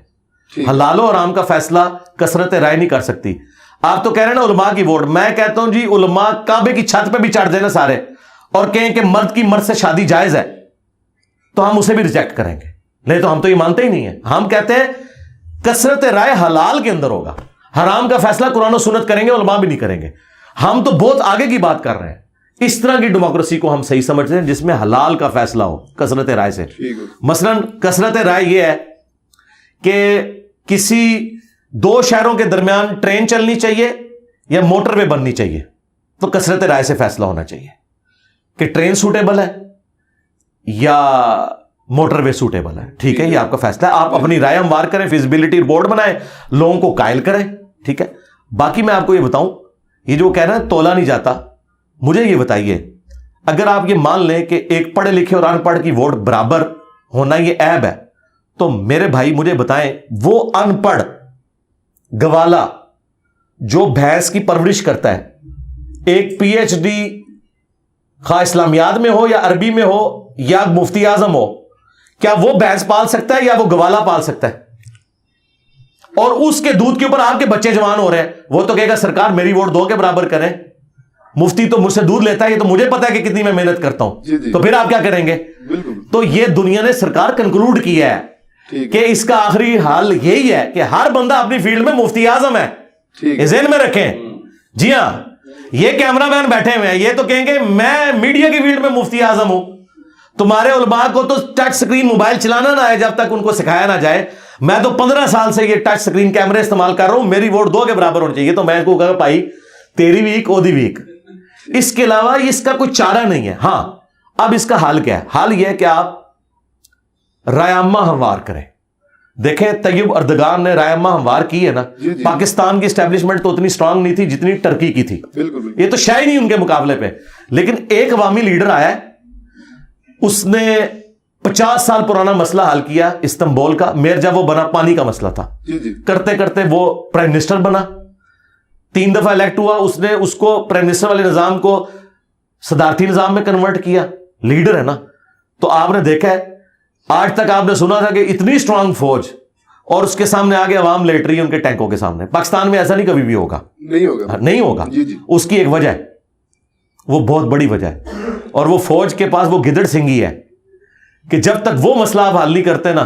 حلال و حرام کا فیصلہ کثرت رائے نہیں کر سکتی. آپ تو کہہ رہے ہیں نا علماء کی ووٹ, میں کہتا ہوں جی علماء کعبے کی چھت پہ بھی چڑھ دیں نا سارے اور کہیں کہ مرد کی مرد سے شادی جائز ہے تو ہم اسے بھی ریجیکٹ کریں گے. نہیں تو ہم تو یہ مانتے ہی نہیں ہیں. ہم کہتے ہیں کثرت رائے حلال کے اندر ہوگا, حرام کا فیصلہ قرآن و سنت کریں گے, علماء بھی نہیں کریں گے. ہم تو بہت آگے کی بات کر رہے ہیں. اس طرح کی ڈیموکریسی کو ہم صحیح سمجھتے ہیں جس میں حلال کا فیصلہ ہو کثرت رائے سے. مثلا کثرت رائے یہ ہے کہ کسی دو شہروں کے درمیان ٹرین چلنی چاہیے یا موٹر وے بننی چاہیے, تو کثرت رائے سے فیصلہ ہونا چاہیے کہ ٹرین سوٹیبل ہے یا موٹر وے سوٹیبل ہے. ٹھیک ہے, یہ آپ کا فیصلہ ہے, آپ اپنی رائے ہموار کریں, فیزیبلٹی رپورٹ بنائیں, لوگوں کو قائل کریں. ٹھیک ہے, باقی میں آپ کو یہ بتاؤں, یہ جو کہہ رہے ہیں تولا نہیں جاتا, مجھے یہ بتائیے اگر آپ یہ مان لیں کہ ایک پڑھے لکھے اور ان پڑھ کی ووٹ برابر ہونا یہ عیب ہے, تو میرے بھائی مجھے بتائیں وہ ان پڑھ گوالا جو بھینس کی پرورش کرتا ہے, ایک پی ایچ ڈی خواہ اسلامیات میں ہو یا عربی میں ہو یا مفتی اعظم ہو, کیا وہ بھینس پال سکتا ہے یا وہ گوالا پال سکتا ہے؟ اور اس کے دودھ کے اوپر آپ کے بچے جوان ہو رہے ہیں, وہ تو کہے گا سرکار میری ووٹ دو کے برابر کریں, مفتی تو مجھ سے دودھ لیتا ہے, یہ تو مجھے پتا ہے کہ کتنی میں محنت کرتا ہوں. تو پھر آپ کیا کریں گے؟ تو یہ دنیا نے سرکار کنکلوڈ کیا ہے کہ اس کا آخری حال یہی ہے کہ ہر بندہ اپنی فیلڈ میں مفتی اعظم ہے. یہ ذہن میں رکھیں. جی ہاں, یہ کیمرہ مین بیٹھے ہوئے ہیں, یہ تو کہیں گے میں میڈیا کی فیلڈ میں مفتی اعظم ہوں. تمہارے علماء کو تو ٹچ سکرین موبائل چلانا نہ آئے جب تک ان کو سکھایا نہ جائے. میں تو 15 سال سے یہ ٹچ سکرین کیمرے استعمال کر رہا ہوں, میری ووٹ دو کے برابر ہونی چاہیے. تو میں کو کہا بھائی تیری ویک اودی ویک, اس کے علاوہ اس کا کوئی چارہ نہیں ہے. ہاں اب اس کا حال کیا ہے؟ حال یہ ہے کہ آپ رائے عامہ ہموار کریں. دیکھیں طیب اردگان نے رائے عامہ ہموار کی ہے نا, پاکستان کی اسٹیبلشمنٹ تو اتنی سٹرانگ نہیں تھی جتنی ٹرکی کی تھی, یہ تو شاید نہیں ان کے مقابلے پہ. لیکن ایک عوامی لیڈر آیا ہے, اس نے 50 سال پرانا مسئلہ حل کیا استنبول کا. میر جب وہ بنا پانی کا مسئلہ تھا, کرتے کرتے وہ پرائم منسٹر بنا, 3 دفعہ الیکٹ ہوا, اس نے اس کو پرائم منسٹر والے نظام کو صدارتی نظام میں کنورٹ کیا. لیڈر ہے نا. تو آپ نے دیکھا ہے آج تک آپ نے سنا تھا کہ اتنی سٹرانگ فوج اور اس کے سامنے آگے عوام لیٹ رہی ہے ان کے ٹینکوں کے سامنے. پاکستان میں ایسا نہیں کبھی بھی ہوگا, نہیں ہوگا. اس کی ایک وجہ ہے, وہ بہت بڑی وجہ ہے, اور وہ فوج کے پاس وہ گدڑ سنگھی ہے کہ جب تک وہ مسئلہ آپ حل نہیں کرتے نا,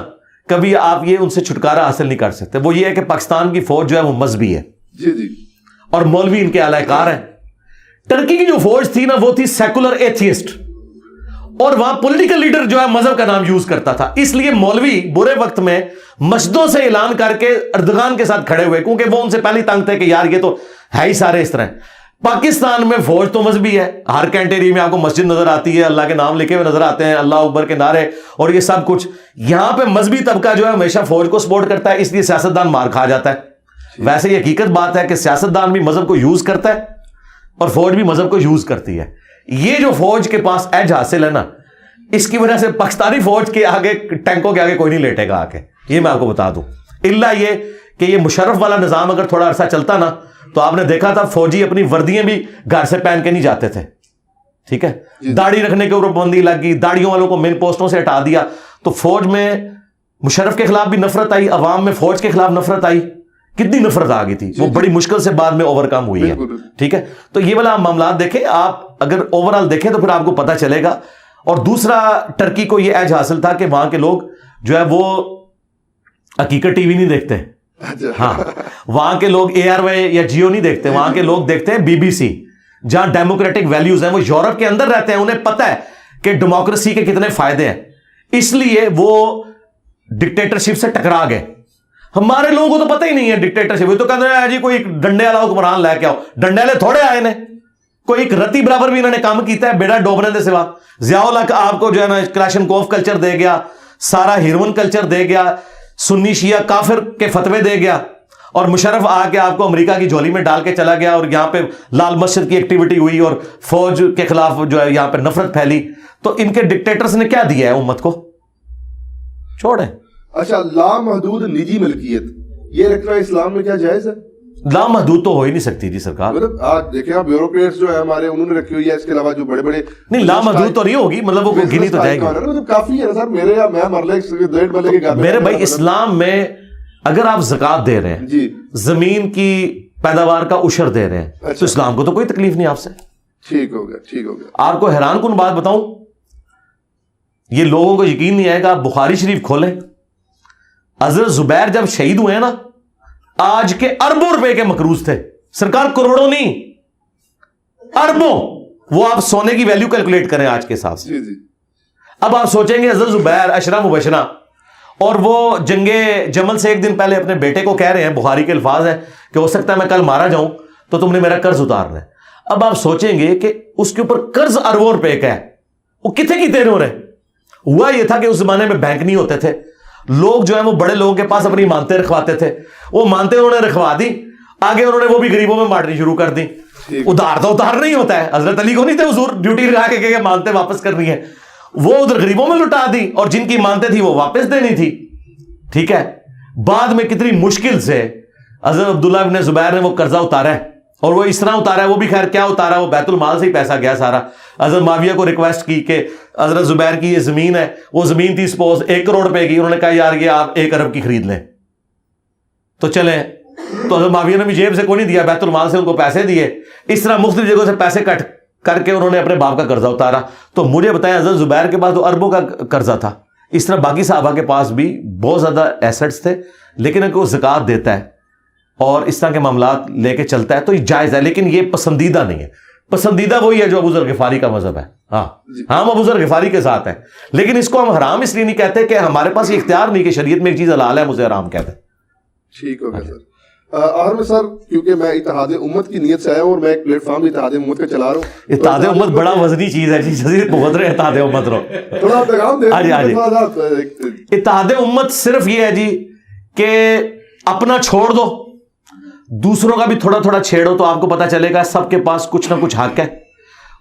کبھی آپ یہ ان سے چھٹکارا حاصل نہیں کر سکتے. وہ یہ ہے کہ پاکستان کی فوج جو ہے وہ مذہبی ہے اور مولوی ان کے اعلی کار ہیں. ٹرکی کی جو فوج تھی نا وہ تھی سیکولر ایتھیسٹ, اور وہاں پولیٹیکل لیڈر جو ہے مذہب کا نام یوز کرتا تھا. اس لیے مولوی برے وقت میں مسجدوں سے اعلان کر کے اردگان کے ساتھ کھڑے ہوئے, کیونکہ وہ ان سے پہلے تنگ تھے کہ یار یہ تو ہے ہی سارے اس طرح. پاکستان میں فوج تو مذہبی ہے, ہر کینٹری میں آپ کو مسجد نظر آتی ہے, اللہ کے نام لکھے ہوئے نظر آتے ہیں, اللہ اکبر کے نعرے اور یہ سب کچھ. یہاں پہ مذہبی طبقہ جو ہے ہمیشہ فوج کو سپورٹ کرتا ہے, اس لیے سیاستدان مار کھا جاتا ہے. ویسے یہ حقیقت بات ہے کہ سیاستدان بھی مذہب کو یوز کرتا ہے اور فوج بھی مذہب کو یوز کرتی ہے. یہ جو فوج کے پاس ایج حاصل ہے نا, اس کی وجہ سے پاکستانی فوج کے آگے ٹینکوں کے آگے کوئی نہیں لیٹے گا آگے, یہ میں آپ کو بتا دوں. الا یہ کہ یہ مشرف والا نظام اگر تھوڑا عرصہ چلتا نا, تو آپ نے دیکھا تھا فوجی اپنی وردیاں بھی گھر سے پہن کے نہیں جاتے تھے. ٹھیک ہے, داڑھی رکھنے کے اوپر پابندی لگ گئی, داڑھیوں والوں کو مین پوسٹوں سے ہٹا دیا, تو فوج میں مشرف کے خلاف بھی نفرت آئی, عوام میں فوج کے خلاف نفرت آئی. کتنی نفرت آ گئی تھی, وہ بڑی مشکل سے بعد میں اوور کم ہوئی ہے. ٹھیک ہے, تو یہ والا معاملات دیکھیں آپ, اگر اوور آل دیکھیں تو پھر آپ کو پتا چلے گا. اور دوسرا ٹرکی کو یہ ایج حاصل تھا کہ وہاں کے لوگ جو ہے وہ حقیقت ٹی وی نہیں دیکھتے. ہاں, وہاں کے لوگ اے آر وائی یا جیو نہیں دیکھتے, وہاں کے لوگ دیکھتے ہیں بی بی سی, جہاں ڈیموکریٹک ویلیوز ہیں. وہ یورپ کے اندر رہتے ہیں, انہیں پتہ ہے کہ ڈیموکریسی کے کتنے فائدے ہیں, اس لیے وہ ڈکٹیٹرشپ سے ٹکرا گئے. ہمارے لوگوں کو تو پتہ ہی نہیں ہے ڈکٹیٹرشپ, وہ تو کہتے ہیں جی کوئی ڈنڈے والا حکمران لے کے آؤ. ڈنڈے والے تھوڑے آئے نے, کوئی ایک رتی برابر بھی انہوں نے کام کیتا ہے بیڑا ڈوبنے دے سوا. ضیاء الحق آپ کو جو ہے نا کلاشنکوف کلچر دے گیا, سارا ہیروئن کلچر دے گیا, سنی شیعہ کافر کے فتوے دے گیا, اور مشرف آ کے آپ کو امریکہ کی جھولی میں ڈال کے چلا گیا اور یہاں پہ لال مسجد کی ایکٹیویٹی ہوئی اور فوج کے خلاف جو ہے یہاں پہ نفرت پھیلی, تو ان کے ڈکٹیٹرز نے کیا دیا ہے امت کو؟ چھوڑیں. اچھا, لامحدود نجی ملکیت یہ رکھنا اسلام میں کیا جائز ہے؟ لامحدود تو ہو ہی نہیں سکتی جی سرکار. مطلب آپ دیکھیں, آپ بیوروکریٹس جو ہے ہمارے انہوں نے رکھی ہوئی ہے, اس کے علاوہ جو بڑے بڑے نہیں لامحدود تو نہیں ہوگی, مطلب وہ گنی تو جائے گی. مطلب کافی ہے سر, میرے یا میں مرلے ڈیڑھ مرلے کے گھر میرے بھائی اسلام میں اگر آپ زکوٰۃ دے رہے ہیں جی, زمین کی پیداوار کا عشر دے رہے ہیں تو اسلام کو تو کوئی تکلیف نہیں آپ سے. ٹھیک ہو گیا, ٹھیک ہو گیا. آپ کو حیران کن بات بتاؤں, یہ لوگوں کو یقین نہیں آئے گا, آپ بخاری شریف کھولیں, حضرت زبیر جب شہید ہوئے نا آج کے اربوں روپے کے مقروض تھے سرکار, کروڑوں نہیں اربوں. وہ آپ سونے کی ویلیو کیلکولیٹ کریں آج کے حساب سے. جی جی. اب آپ سوچیں گے حضرت زبیر عشرہ مبشرہ, اور وہ جنگ جمل سے ایک دن پہلے اپنے بیٹے کو کہہ رہے ہیں, بخاری کے الفاظ ہیں کہ ہو سکتا ہے میں کل مارا جاؤں تو تم نے میرا قرض اتارنا ہے. اب آپ سوچیں گے کہ اس کے اوپر قرض اربوں روپے کا ہے, وہ کتنے کی دیر ہو رہے. ہوا یہ تھا کہ اس زمانے میں بینک نہیں ہوتے تھے, لوگ جو ہیں وہ بڑے لوگوں کے پاس اپنی مانتے رکھواتے تھے, وہ مانتے انہوں نے رکھوا دی, آگے انہوں نے وہ بھی غریبوں میں بانٹنی شروع کر دی. ادھار تو ادھار نہیں ہوتا ہے, حضرت علی کو نہیں تھے حضور ڈیوٹی لگا کے کہ مانتے واپس کرنی ہے, وہ ادھر غریبوں میں لٹا دی, اور جن کی مانتے تھی وہ واپس دینی تھی. ٹھیک ہے, بعد میں کتنی مشکل سے حضرت عبداللہ ابن زبیر نے وہ قرضہ اتارا ہے, اور وہ اس طرح اتارا ہے, وہ بھی خیر کیا اتارا, وہ بیت المال سے ہی پیسہ گیا سارا. حضرت معاویہ کو ریکویسٹ کی کہ حضرت زبیر کی یہ زمین ہے, وہ زمین تھی سپوز 1 کروڑ روپے کی, انہوں نے کہا یار یہ آپ 1 ارب کی خرید لیں تو چلیں. تو حضرت معاویہ نے بھی جیب سے کوئی نہیں دیا, بیت المال سے ان کو پیسے دیے. اس طرح مختلف جگہوں سے پیسے کٹ کر کے انہوں نے اپنے باپ کا قرضہ اتارا. تو مجھے بتائیں حضرت زبیر کے پاس تو اربوں کا قرضہ تھا, اس طرح باقی صحابہ کے پاس بھی بہت زیادہ ایسٹس تھے, لیکن اگر وہ زکوٰۃ دیتا ہے اور اس طرح کے معاملات لے کے چلتا ہے تو یہ جائز ہے, لیکن یہ پسندیدہ نہیں ہے. پسندیدہ وہی ہے جو ابو ذر غفاری کا مذہب ہے. ہاں ہم ابو ذر غفاری کے ساتھ ہیں, لیکن اس کو ہم حرام اس لیے نہیں کہتے کہ ہمارے پاس یہ اختیار نہیں کہ شریعت میں ایک چیز حلال ہے مجھے حرام کہتے ہیں. ٹھیک ہو گیا سر. آخر میں سر, کیونکہ میں اتحاد امت کی نیت سے آیا ہوں اور میں ایک پلیٹ فارم اتحاد امت کا چلا رہا ہوں. اتحاد امت بڑا وزنی چیز ہے جی, جزیر بہت رہے اتحاد امت رو تھوڑا پیغام دے. اتحاد امت صرف یہ ہے جی کہ اپنا چھوڑ دو, دوسروں کا بھی تھوڑا تھوڑا چھیڑو, تو آپ کو پتا چلے گا سب کے پاس کچھ نہ کچھ حق ہے.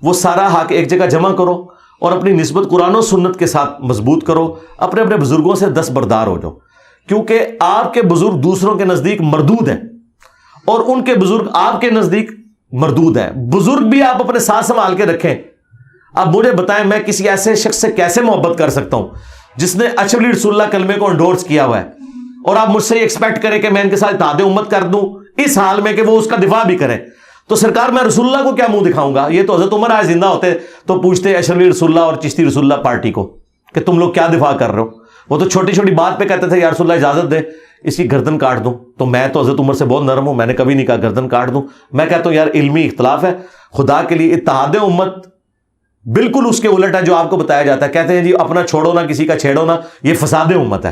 وہ سارا حق ایک جگہ جمع کرو اور اپنی نسبت قرآن و سنت کے ساتھ مضبوط کرو, اپنے اپنے بزرگوں سے دستبردار ہو جاؤ, کیونکہ آپ کے بزرگ دوسروں کے نزدیک مردود ہیں اور ان کے بزرگ آپ کے نزدیک مردود ہیں. بزرگ بھی آپ اپنے ساتھ سنبھال کے رکھیں. اب مجھے بتائیں میں کسی ایسے شخص سے کیسے محبت کر سکتا ہوں جس نے اچھلی رسول اللہ کلمے کو انڈورس کیا ہوا ہے, اور آپ مجھ سے ایکسپیکٹ کریں کہ میں ان کے ساتھ اتحاد امت کر دوں اس حال میں کہ وہ اس کا دفاع بھی کریں. تو سرکار میں رسول اللہ کو کیا منہ دکھاؤں گا؟ یہ تو حضرت عمر آج زندہ ہوتے تو پوچھتے اشرفی رسول اللہ اور چشتی رسول اللہ پارٹی کو کہ تم لوگ کیا دفاع کر رہے ہو. وہ تو چھوٹی چھوٹی بات پہ کہتے تھے یا رسول اللہ اجازت دے اس کی گردن کاٹ دوں. تو میں تو حضرت عمر سے بہت نرم ہوں, میں نے کبھی نہیں کہا گردن کاٹ دوں. میں کہتا ہوں یار علمی اختلاف ہے, خدا کے لیے اتحاد امت بالکل اس کے الٹ ہے جو آپ کو بتایا جاتا ہے. کہتے ہیں جی اپنا چھوڑو نہ کسی کا چھیڑو نہ, یہ فساد امت ہے.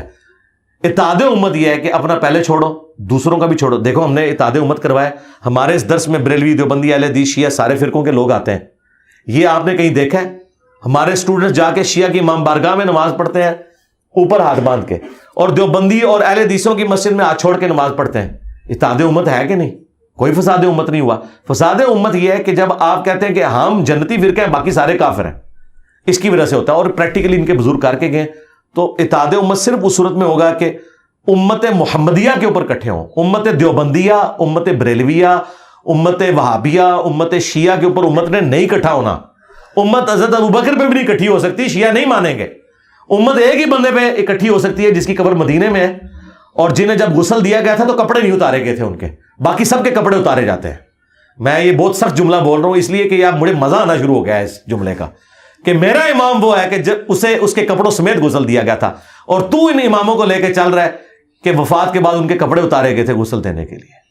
اتحاد امت یہ ہے کہ اپنا پہلے چھوڑو دوسروں کا بھی چھوڑو. دیکھو ہم نے اتحاد امت کروایا, ہمارے اس درس میں بریلوی دیوبندی اہل حدیث شیعہ سارے فرقوں کے لوگ آتے ہیں. یہ آپ نے کہیں دیکھا ہے؟ ہمارے اسٹوڈنٹس جا کے شیعہ کی امام بارگاہ میں نماز پڑھتے ہیں اوپر ہاتھ باندھ کے, اور دیوبندی اور اہل حدیثوں کی مسجد میں ہاتھ چھوڑ کے نماز پڑھتے ہیں. اتحاد امت ہے کہ نہیں؟ کوئی فساد امت نہیں ہوا. فساد امت یہ ہے کہ جب آپ کہتے ہیں کہ ہم جنتی فرقے ہیں باقی سارے کافر ہیں, اس کی وجہ سے ہوتا ہے. اور پریکٹیکلی ان کے بزرگ کر کے گئے. تو اتحاد امت صرف اس صورت میں ہوگا کہ امت محمدیہ کے اوپر کٹھے ہوں. امت دیوبندیہ, امت بریلویہ, امت وہابیہ, امت شیعہ کے اوپر امت نے نہیں کٹھا ہونا. امت حضرت ابوبکر پہ بھی نہیں کٹھی ہو سکتی, شیعہ نہیں مانیں گے. امت ایک ہی بندے پہ اکٹھی ہو سکتی ہے جس کی قبر مدینے میں ہے, اور جنہیں جب غسل دیا گیا تھا تو کپڑے نہیں اتارے گئے تھے ان کے, باقی سب کے کپڑے اتارے جاتے ہیں. میں یہ بہت سخت جملہ بول رہا ہوں اس لیے کہ یار مجھے مزہ آنا شروع ہو گیا ہے اس جملے کا, کہ میرا امام وہ ہے کہ جب اسے اس کے کپڑوں سمیت غسل دیا گیا تھا, اور تو ان اماموں کو لے کے چل رہا ہے کہ وفات کے بعد ان کے کپڑے اتارے گئے تھے غسل دینے کے لیے.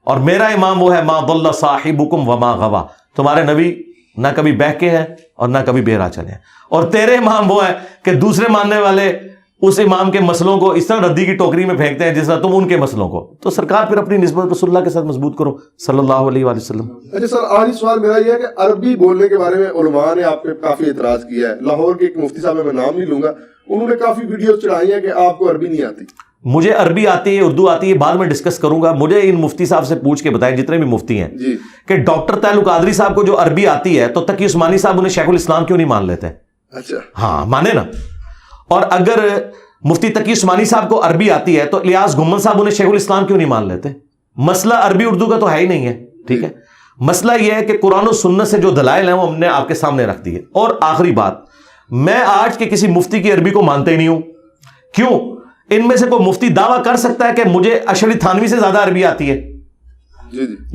اور میرا امام وہ ہے ما ضل صاحبکم وما غوا, تمہارے نبی نہ کبھی بہکے ہیں اور نہ کبھی بہرا چلے ہیں. اور تیرے امام وہ ہے کہ دوسرے ماننے والے اس امام کے مسئلوں کو اس طرح ردی کی ٹوکری میں پھینکتے ہیں جس طرح تم ان کے مسئلوں کو. تو سرکار پھر اپنی نسبت رسول اللہ کے ساتھ مضبوط کرو صلی اللہ علیہ وآلہ وسلم. اچھا سر, آخری سوال میرا یہ ہے کہ عربی بولنے کے بارے میں علماء نے آپ پہ کافی اعتراض کیا ہے. لاہور کے ایک مفتی صاحب, میں نام نہیں لوں گا, انہوں نے کافی ویڈیوز چڑھائی ہیں کہ آپ کو عربی نہیں آتی. مجھے عربی آتی ہے, اردو آتی ہے, بعد میں ڈسکس کروں گا. مجھے ان مفتی صاحب سے پوچھ کے بتائیں, جتنے بھی مفتی ہیں, کہ ڈاکٹر تعلق قادری صاحب کو جو عربی آتی ہے تو تقی عثمانی صاحب انہیں شیخ الاسلام کیوں نہیں مان لیتے؟ اچھا ہاں مانے نا. اور اگر مفتی تقی عثمانی صاحب کو عربی آتی ہے تو الیاس گھمن صاحب انہیں شیخ الاسلام کیوں نہیں مان لیتے؟ مسئلہ عربی اردو کا تو ہے ہی نہیں ہے, ٹھیک ہے. مسئلہ یہ ہے کہ قرآن و سنت سے جو دلائل ہیں وہ ہم نے آپ کے سامنے رکھ دیے. اور آخری بات, میں آج کے کسی مفتی کی عربی کو مانتے ہی نہیں ہوں. کیوں؟ ان میں سے کوئی مفتی دعویٰ کر سکتا ہے کہ مجھے اشعری تھانوی سے زیادہ عربی آتی ہے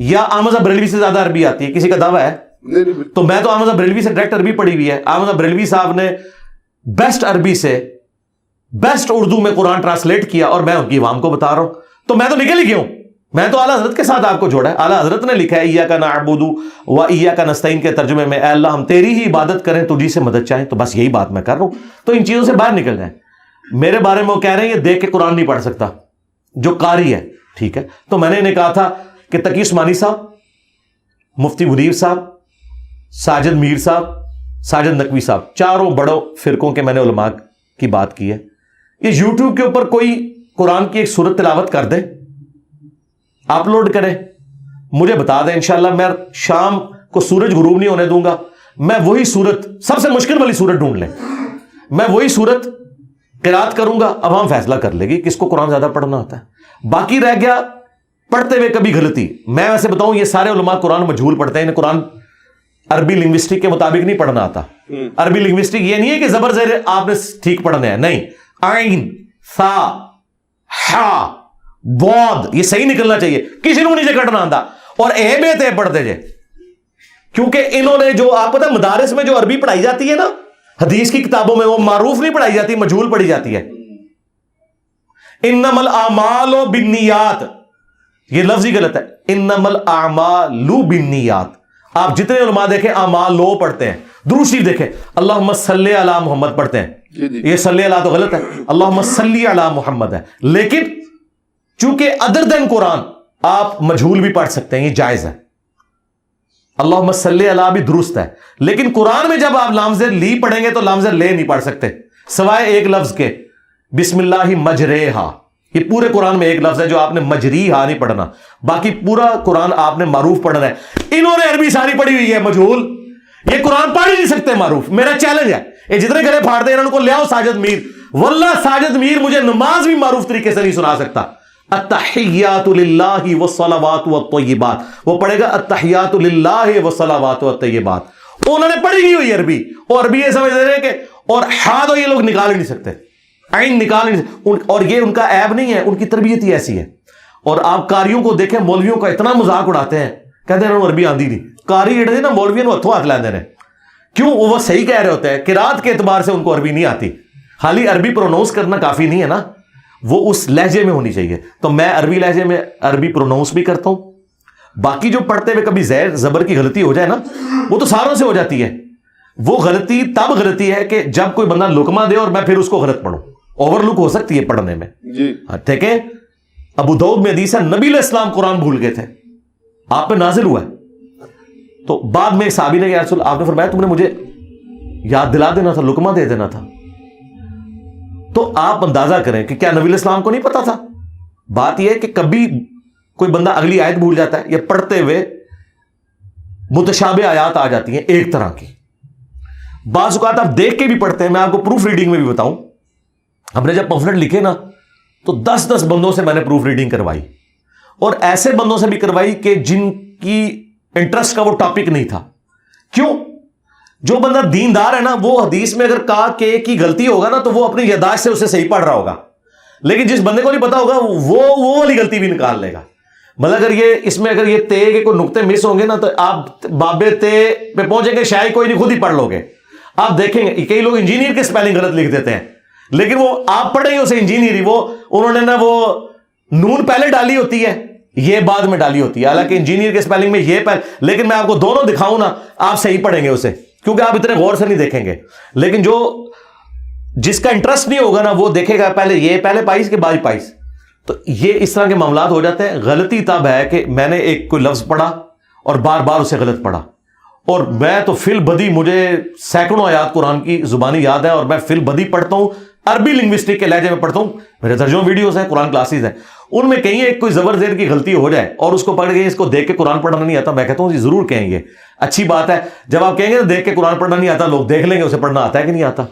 یا احمد بریلوی سے زیادہ عربی آتی ہے؟ کسی کا دعویٰ ہے؟ تو میں تو احمد بریلوی سے ڈائریکٹ عربی پڑھی ہوئی ہے. احمد بریلوی صاحب نے بیسٹ عربی سے بیسٹ اردو میں قرآن ٹرانسلیٹ کیا اور میں ان کی عوام کو بتا رہا ہوں. تو میں تو نکل ہی گیا ہوں. میں تو اعلیٰ حضرت کے ساتھ آپ کو جوڑا ہے. اعلیٰ حضرت نے لکھا ہے ایاک نعبد و ایاک نستعین کے ترجمے میں, اے اللہ ہم تیری ہی عبادت کریں, تجھی سے مدد چاہیں. تو بس یہی بات میں کر رہا ہوں. تو ان چیزوں سے باہر نکل جائیں. میرے بارے میں وہ کہہ رہے ہیں یہ دیکھ کے قرآن نہیں پڑھ سکتا جو قاری ہے, ٹھیک ہے. تو میں نے انہیں کہا تھا کہ تقی عثمانی صاحب, مفتی منیر صاحب, ساجد میر صاحب, ساجد نقوی صاحب, چاروں بڑوں فرقوں کے میں نے علماء کی بات کی ہے. یہ یوٹیوب کے اوپر کوئی قرآن کی ایک سورت تلاوت کر دے, اپلوڈ کرے, مجھے بتا دیں, انشاءاللہ میں شام کو سورج غروب نہیں ہونے دوں گا, میں وہی سورت, سب سے مشکل والی سورت ڈھونڈ لیں, میں وہی سورت قرات کروں گا. اب ہم فیصلہ کر لے گی کس کو قرآن زیادہ پڑھنا ہوتا ہے. باقی رہ گیا پڑھتے ہوئے کبھی غلطی. میں ویسے بتاؤں یہ سارے علماء قرآن مجہول پڑھتے ہیں, انہیں قرآن عربی لنگوسٹک کے مطابق نہیں پڑھنا آتا. عربی لنگوسٹک یہ نہیں ہے کہ زبر زیر آپ نے ٹھیک پڑھنا ہے, نہیں. عین, ثا, ہا, بود یہ صحیح نکلنا چاہیے, کسی نے نیچے کٹنا آتا. اور اے بے تے پڑھتے جے, کیونکہ انہوں نے جو آپ پتہ مدارس میں جو عربی پڑھائی جاتی ہے نا, حدیث کی کتابوں میں, وہ معروف نہیں پڑھائی جاتی, مجہول پڑھی جاتی ہے. انما الاعمال بالنیات, یہ لفظ ہی غلط ہے. انما الاعمال بالنیات. آپ جتنے علماء دیکھیں اعمال لو پڑھتے ہیں. درود شریف دیکھیں, اللہم صلی علی محمد پڑھتے ہیں, یہ صلی علی تو غلط ہے, اللہم صلی علی محمد ہے. لیکن چونکہ ادر دین قرآن آپ مجہول بھی پڑھ سکتے ہیں, یہ جائز ہے. اللہم صلی علی بھی درست ہے, لیکن قرآن میں جب آپ لام زیر لی پڑھیں گے تو لام زیر لے نہیں پڑھ سکتے, سوائے ایک لفظ کے, بسم اللہ مجریہا. یہ پورے قرآن میں ایک لفظ ہے جو آپ نے مجریہا نہیں پڑھنا, باقی پورا قرآن آپ نے معروف پڑھنا ہے. انہوں نے عربی ساری پڑھی ہوئی ہے مجہول, یہ قرآن پڑھ ہی نہیں سکتے معروف. میرا چیلنج ہے, یہ جتنے گلے پھاڑتے ہیں انہوں کو لے آؤ ساجد میر. واللہ ساجد میر مجھے نماز بھی معروف طریقے سے نہیں سنا سکتا. التحیات للہ والصلوات والطیبات, وہ پڑھے گا التحیات للہ والصلوات والطیبات. انہوں نے پڑھی ہوئی عربی, اور عربی یہ سمجھ رہے ہیں کہ, اور ہاں تو یہ لوگ نکال ہی نہیں سکتے, عین نکال ہی نہیں سکتے. اور یہ ان کا عیب نہیں ہے, ان کی تربیت ہی ایسی ہے. اور آپ قاریوں کو دیکھیں, مولویوں کا اتنا مذاق اڑاتے ہیں, کہتے ہیں عربی آندی نہیں. قاری اڑے نا مولویوں کو ہتھوں ہاتھ لیندے نے, کیوں؟ وہ صحیح کہہ رہے ہوتے ہیں, قرات کے اعتبار سے ان کو عربی نہیں آتی, خالی عربی پروناؤنس کرنا کافی نہیں ہے نا, وہ اس لہجے میں ہونی چاہیے. تو میں عربی لہجے میں عربی پروناؤنس بھی کرتا ہوں. باقی جو پڑھتے ہوئے کبھی زیر زبر کی غلطی ہو جائے نا, وہ تو ساروں سے ہو جاتی ہے. وہ غلطی تب غلطی ہے کہ جب کوئی بندہ لقمہ دے اور میں پھر اس کو غلط پڑھوں. اوور لک ہو سکتی ہے پڑھنے میں, ٹھیک ہے. ابو داؤد میں حدیث ہے, نبی علیہ السلام قرآن بھول گئے تھے, آپ پہ نازل ہوا ہے. تو بعد میں ایک صحابی نے, یا رسول, آپ نے فرمایا تم نے مجھے یاد دلا دینا تھا, لقمہ دے دینا تھا. تو آپ اندازہ کریں کہ کیا نبی علیہ السلام کو نہیں پتا تھا؟ بات یہ ہے کہ کبھی کوئی بندہ اگلی آیت بھول جاتا ہے, یا پڑھتے ہوئے متشابہ آیات آ جاتی ہیں ایک طرح کی. بعض اوقات آپ دیکھ کے بھی پڑھتے ہیں. میں آپ کو پروف ریڈنگ میں بھی بتاؤں, ہم نے جب پمفلٹ لکھے نا تو 10 بندوں سے میں نے پروف ریڈنگ کروائی, اور ایسے بندوں سے بھی کروائی کہ جن کی انٹرسٹ کا وہ ٹاپک نہیں تھا. کیوں؟ جو بندہ دیندار ہے نا, وہ حدیث میں اگر کہا کہ کی غلطی ہوگا نا تو وہ اپنی یاداشت سے اسے صحیح پڑھ رہا ہوگا, لیکن جس بندے کو نہیں پتا ہوگا وہ والی غلطی بھی نکال لے گا. مطلب اگر یہ اس میں اگر یہ تے کے کوئی نقطے مس ہوں گے نا تو آپ بابے تے پہ پہنچیں گے, شاید کوئی نہیں, خود ہی پڑھ لو گے. آپ دیکھیں گے کئی لوگ انجینئر کے سپیلنگ غلط لکھ دیتے ہیں, لیکن وہ آپ پڑھیں گے اسے انجینئر ہی, وہ انہوں نے نا وہ نون پہلے ڈالی ہوتی ہے, یہ بعد میں ڈالی ہوتی ہے, حالانکہ انجینئر کے سپیلنگ میں یہ پہلے, لیکن میں آپ کو دونوں دکھاؤں نا آپ صحیح پڑھیں گے اسے, کیونکہ آپ اتنے غور سے نہیں دیکھیں گے. لیکن جس کا انٹرسٹ نہیں ہوگا نا وہ دیکھے گا پہلے یہ پہلے پائس کے بعد پائس. تو یہ اس طرح کے معاملات ہو جاتے ہیں. غلطی تب ہے کہ میں نے ایک کوئی لفظ پڑھا اور بار بار اسے غلط پڑھا, اور میں تو فل بدی, مجھے سینکڑوں آیات قرآن کی زبانی یاد ہے, اور میں فل بدی پڑھتا ہوں عربی لنگوسٹک کے لہجے میں پڑھتا ہوں, میرے درجوں ویڈیوز ہیں, قرآن کلاسز ہیں, ان میں کہیں ایک کوئی زبر زیر کی غلطی ہو جائے اور اس کو پڑھ کے اس کو دیکھ کے قرآن پڑھنا نہیں آتا, میں کہتا ہوں جی ضرور کہیں گے, اچھی بات ہے. جب آپ کہیں گے دیکھ کے قرآن پڑھنا نہیں آتا, لوگ دیکھ لیں گے اسے پڑھنا آتا ہے کہ نہیں آتا.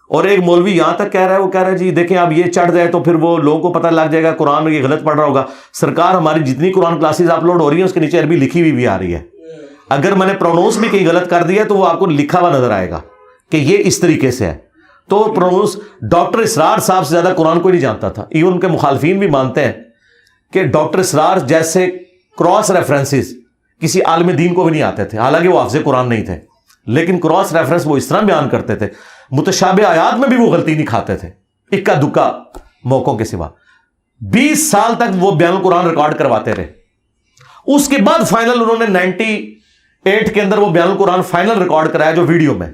اور ایک مولوی یہاں تک کہہ رہا ہے, وہ کہہ رہا ہے جی دیکھیں آپ یہ چڑھ جائے تو پھر وہ لوگوں کو پتہ لگ جائے گا قرآن میں یہ غلط پڑھ رہا ہوگا. سرکار ہماری جتنی قرآن کلاسز اپلوڈ ہو رہی ہیں اس کے نیچے عربی لکھی ہوئی بھی آ رہی ہے. اگر میں نے پرونونس بھی کہیں غلط کر دیا تو وہ آپ کو لکھا ہوا نظر آئے گا کہ یہ اس طریقے سے ہے. تو پرونونس ڈاکٹر اسرار صاحب سے زیادہ قرآن کوئی نہیں جانتا تھا. ایون ان کے مخالفین بھی مانتے ہیں کہ ڈاکٹر اسرار جیسے کراس ریفرنسز کسی عالم دین کو بھی نہیں آتے تھے, حالانکہ وہ حافظ قرآن نہیں تھے, لیکن کراس ریفرنس وہ اس طرح بیان کرتے تھے, متشابہ آیات میں بھی وہ غلطی نہیں کھاتے تھے اکا دکا موقعوں کے سوا. 20 سال تک وہ بیان القرآن ریکارڈ کرواتے رہے. اس کے بعد فائنل انہوں نے 98 کے اندر وہ بیان القرآن فائنل ریکارڈ کرایا جو ویڈیو میں,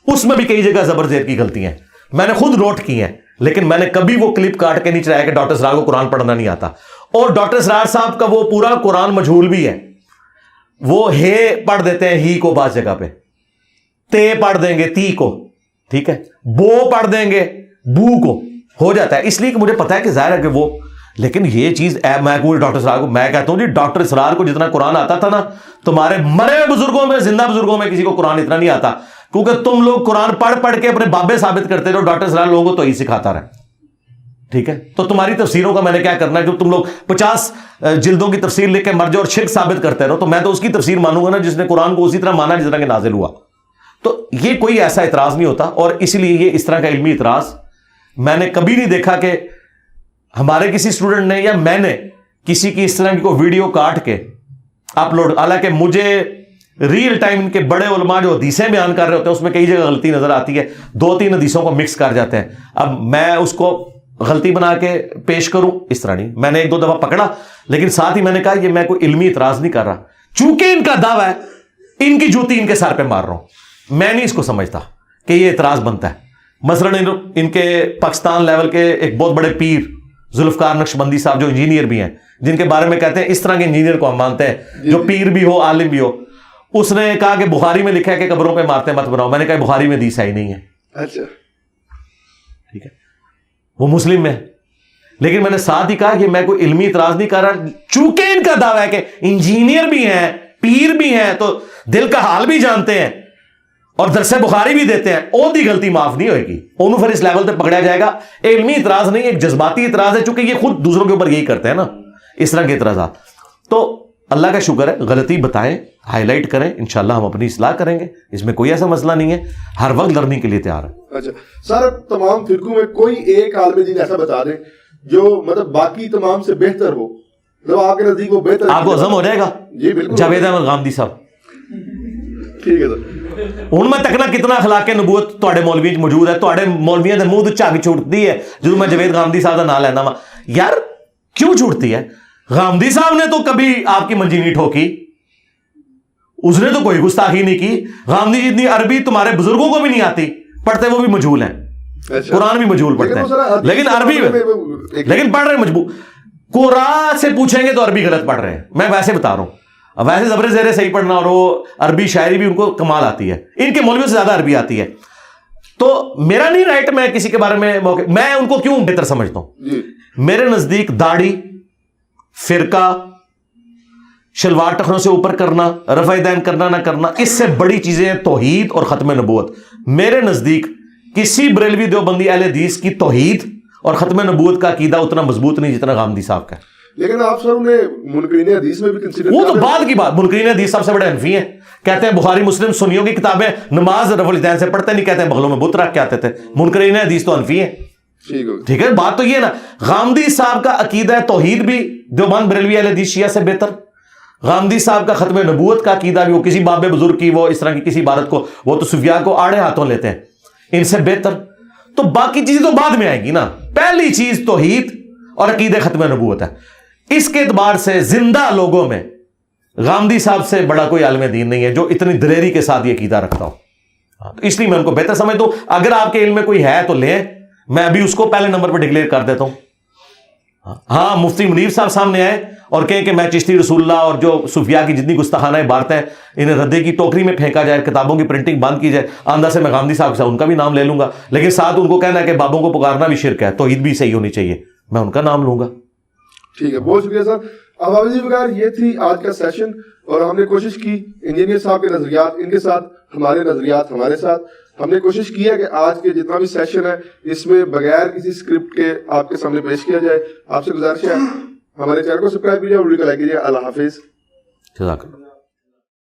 اس میں بھی کئی جگہ زبر زیر کی غلطیاں ہیں, میں نے خود نوٹ کی ہیں, لیکن میں نے کبھی وہ کلپ کاٹ کے نہیں چلایا کہ ڈاکٹر اسرار کو قرآن پڑھنا نہیں آتا. اور ڈاکٹر اسرار صاحب کا وہ پورا قرآن مجہول بھی ہے, وہ ہے پڑھ دیتے ہیں ہی کو بعض جگہ پہ, تے پڑھ دیں گے تی کو, ٹھیک ہے, بو پڑھ دیں گے بو کو, ہو جاتا ہے. اس لیے کہ مجھے پتا ہے کہ ظاہر ہے کہ وہ, لیکن یہ چیز میں ڈاکٹر اسرار کو میں کہتا ہوں جی ڈاکٹر اسرار کو جتنا قرآن آتا تھا نا, تمہارے مرے بزرگوں میں زندہ بزرگوں میں کسی کو قرآن اتنا نہیں آتا, کیونکہ تم لوگ قرآن پڑھ پڑھ کے اپنے بابے ثابت کرتے رہو, ڈاکٹر اسرار لوگوں کو تو ہی سکھاتا رہا. ٹھیک ہے, تو تمہاری تفسیروں کا میں نے کیا کرنا ہے, جو تم لوگ 50 جلدوں کی تفسیر لکھ کے مر جاؤ اور شرک ثابت کرتے رہو, تو میں تو اس کی تفسیر مانوں گا نا جس نے قرآن کو اسی طرح مانا جس طرح کہ نازل ہوا. تو یہ کوئی ایسا اعتراض نہیں ہوتا, اور اسی لیے یہ اس طرح کا علمی اعتراض میں نے کبھی نہیں دیکھا کہ ہمارے کسی اسٹوڈنٹ نے یا میں نے کسی کی اس طرح کی کوئی ویڈیو کاٹ کے اپلوڈ. حالانکہ مجھے ریئل ٹائم ان کے بڑے علماء جو حدیثیں بیان کر رہے ہوتے ہیں اس میں کئی جگہ غلطی نظر آتی ہے, 2-3 حدیثوں کو مکس کر جاتے ہیں. اب میں اس کو غلطی بنا کے پیش کروں اس طرح نہیں, میں نے 1-2 دفعہ پکڑا, لیکن ساتھ ہی میں نے کہا یہ میں کوئی علمی اعتراض نہیں کر رہا, چونکہ ان کا دعویٰ ہے ان کی جوتی ان کے سر پہ مار رہا ہوں. میں نہیں اس کو سمجھتا کہ یہ اعتراض بنتا ہے. مثلا ان کے پاکستان لیول کے ایک بہت بڑے پیر ذوالفقار نقشبندی صاحب جو انجینئر بھی ہیں, جن کے بارے میں کہتے ہیں اس طرح کے انجینئر کو ہم مانتے ہیں جو پیر بھی ہو عالم بھی ہو, اس نے کہا کہ بخاری میں لکھا ہے کہ قبروں پہ مارتے مت بناؤ. میں نے کہا بخاری میں حدیث ہی نہیں ہے. اچھا ٹھیک ہے, وہ مسلم میں, لیکن میں نے ساتھ ہی کہا کہ میں کوئی علمی اعتراض نہیں کر رہا, چونکہ ان کا دعویٰ ہے کہ انجینئر بھی ہیں پیر بھی ہیں تو دل کا حال بھی جانتے ہیں اور درس بخاری بھی دیتے ہیں, وہ دی غلطی معاف نہیں ہوئے گی, انہوں پھر اس لیول پہ پکڑا جائے گا. علمی اعتراض نہیں, ایک جذباتی اعتراض ہے, چونکہ یہ خود دوسروں کے اوپر یہی کرتے ہیں نا اس طرح کے اعتراضات. تو اللہ کا شکر ہے, غلطی بتائیں, ہائی لائٹ کریں, انشاءاللہ ہم اپنی اصلاح کریں گے, اس میں کوئی ایسا مسئلہ نہیں ہے, ہر وقت لرننگ کے لیے تیار ہے. اچھا سر, تمام فرقوں میں کوئی ایک عالم دین ایسا بتا دیں جو مطلب باقی تمام سے بہتر ہو, مطلب آپ کے نزدیک وہ بہتر, آپ کو عزم ہو جائے گا. جی بالکل, جاوید احمد غامدی صاحب. ٹھیک ہے سر, ان میں تکنا کتنا اخلاق نبوت تواڈے مولوی موجود ہے, تواڈے مولویاں دے منہ تو جھگ چھوٹتی ہے جدوں میں جاوید غامدی صاحب دا نام لینا وا. یار کیوں چھوٹتی ہے؟ غامدی صاحب نے تو کبھی آپ کی منجی نہیں ٹھوکی, اس نے تو کوئی گستاخی نہیں کی. غامدی جتنی عربی تمہارے بزرگوں کو بھی نہیں آتی, پڑھتے وہ بھی مجہول ہیں, قرآن بھی مجہول پڑھتے ہیں, لیکن عربی لیکن پڑھ رہے مجبور. قرآن سے پوچھیں گے تو عربی غلط پڑھ رہے ہیں, میں ویسے بتا رہا ہوں. ویسے زبر زیر صحیح پڑھنا, اور وہ عربی شاعری بھی ان کو کمال آتی ہے, ان کے مولویوں سے زیادہ عربی آتی ہے. تو میرا نہیں رائٹ میں کسی کے بارے میں میں ان کو کیوں بہتر سمجھتا ہوں. میرے نزدیک داڑھی, فرقہ, شلوار ٹخنوں سے اوپر کرنا, رفع دین کرنا نہ کرنا, اس سے بڑی چیزیں توحید اور ختم نبوت. میرے نزدیک کسی بریلوی دیوبندی اہل حدیث کی توحید اور ختم نبوت کا عقیدہ اتنا مضبوط نہیں جتنا غامدی صاحب کا. لیکن آپ سر انہیں منکرین حدیث میں بھی کنسیڈر, وہ تو بعد کی بات. منکرین حدیث سب سے بڑے حنفی ہیں, کہتے ہیں بخاری مسلم سنیوں کی کتابیں نماز رفع الدین سے پڑھتے نہیں, کہتے ہیں بغلوں میں بت رکھ کے آتے تھے. منکرین حدیث تو حنفی ہیں. ٹھیک ہے, بات تو یہ ہے نا, غامدی صاحب کا عقیدہ توحید بھی دیوبند بریلوی اہل حدیث شیعہ سے بہتر. غامدی صاحب کا ختم نبوت کا عقیدہ بھی, وہ کسی باب بزرگ کی وہ اس طرح کی کسی عبارت کو وہ تو صوفیاء کو آڑے ہاتھوں لیتے ہیں, ان سے بہتر. تو باقی چیزیں تو بعد میں آئیں گی نا, پہلی چیز توحید اور عقیدہ ختم نبوت ہے. اس کے اعتبار سے زندہ لوگوں میں غامدی صاحب سے بڑا کوئی عالم دین نہیں ہے جو اتنی دلیری کے ساتھ یہ عقیدہ رکھتا ہو. تو اس لیے میں ان کو بہتر سمجھتا ہوں. اگر آپ کے علم میں کوئی ہے تو لیں, میں ابھی اس کو پہلے نمبر پہ ڈکلیئر کر دیتا ہوں. ہاں مفتی منیر صاحب سامنے آئے اور کہیں کہ میں چشتی رسول اللہ اور جو صوفیاء کی جتنی گستاخانہ باتیں ہیں انہیں ردے کی ٹوکری میں پھینکا جائے, کتابوں کی پرنٹنگ بند کی جائے. آندہ سے میں غامدی صاحب سے ان کا بھی نام لے لوں گا, لیکن ساتھ ان کو کہنا ہے کہ بابوں کو پکارنا بھی شرک ہے, توحید بھی صحیح ہونی چاہیے, میں ان کا نام لوں گا. ٹھیک ہے, بہت شکریہ سر. اب حافظ جی بغیر یہ تھی آج کا سیشن, اور ہم نے کوشش کی انجینئر صاحب کے نظریات ان کے ساتھ, ہمارے نظریات ہمارے ساتھ, ہم نے کوشش کی ہے کہ آج کے جتنا بھی سیشن ہے اس میں بغیر کسی اسکرپٹ کے آپ کے سامنے پیش کیا جائے. آپ سے گزارش ہے ہمارے چینل کو سبسکرائب کیجیے اور ویڈیو کو لائک کیجیے. اللہ حافظ. جزاک اللہ.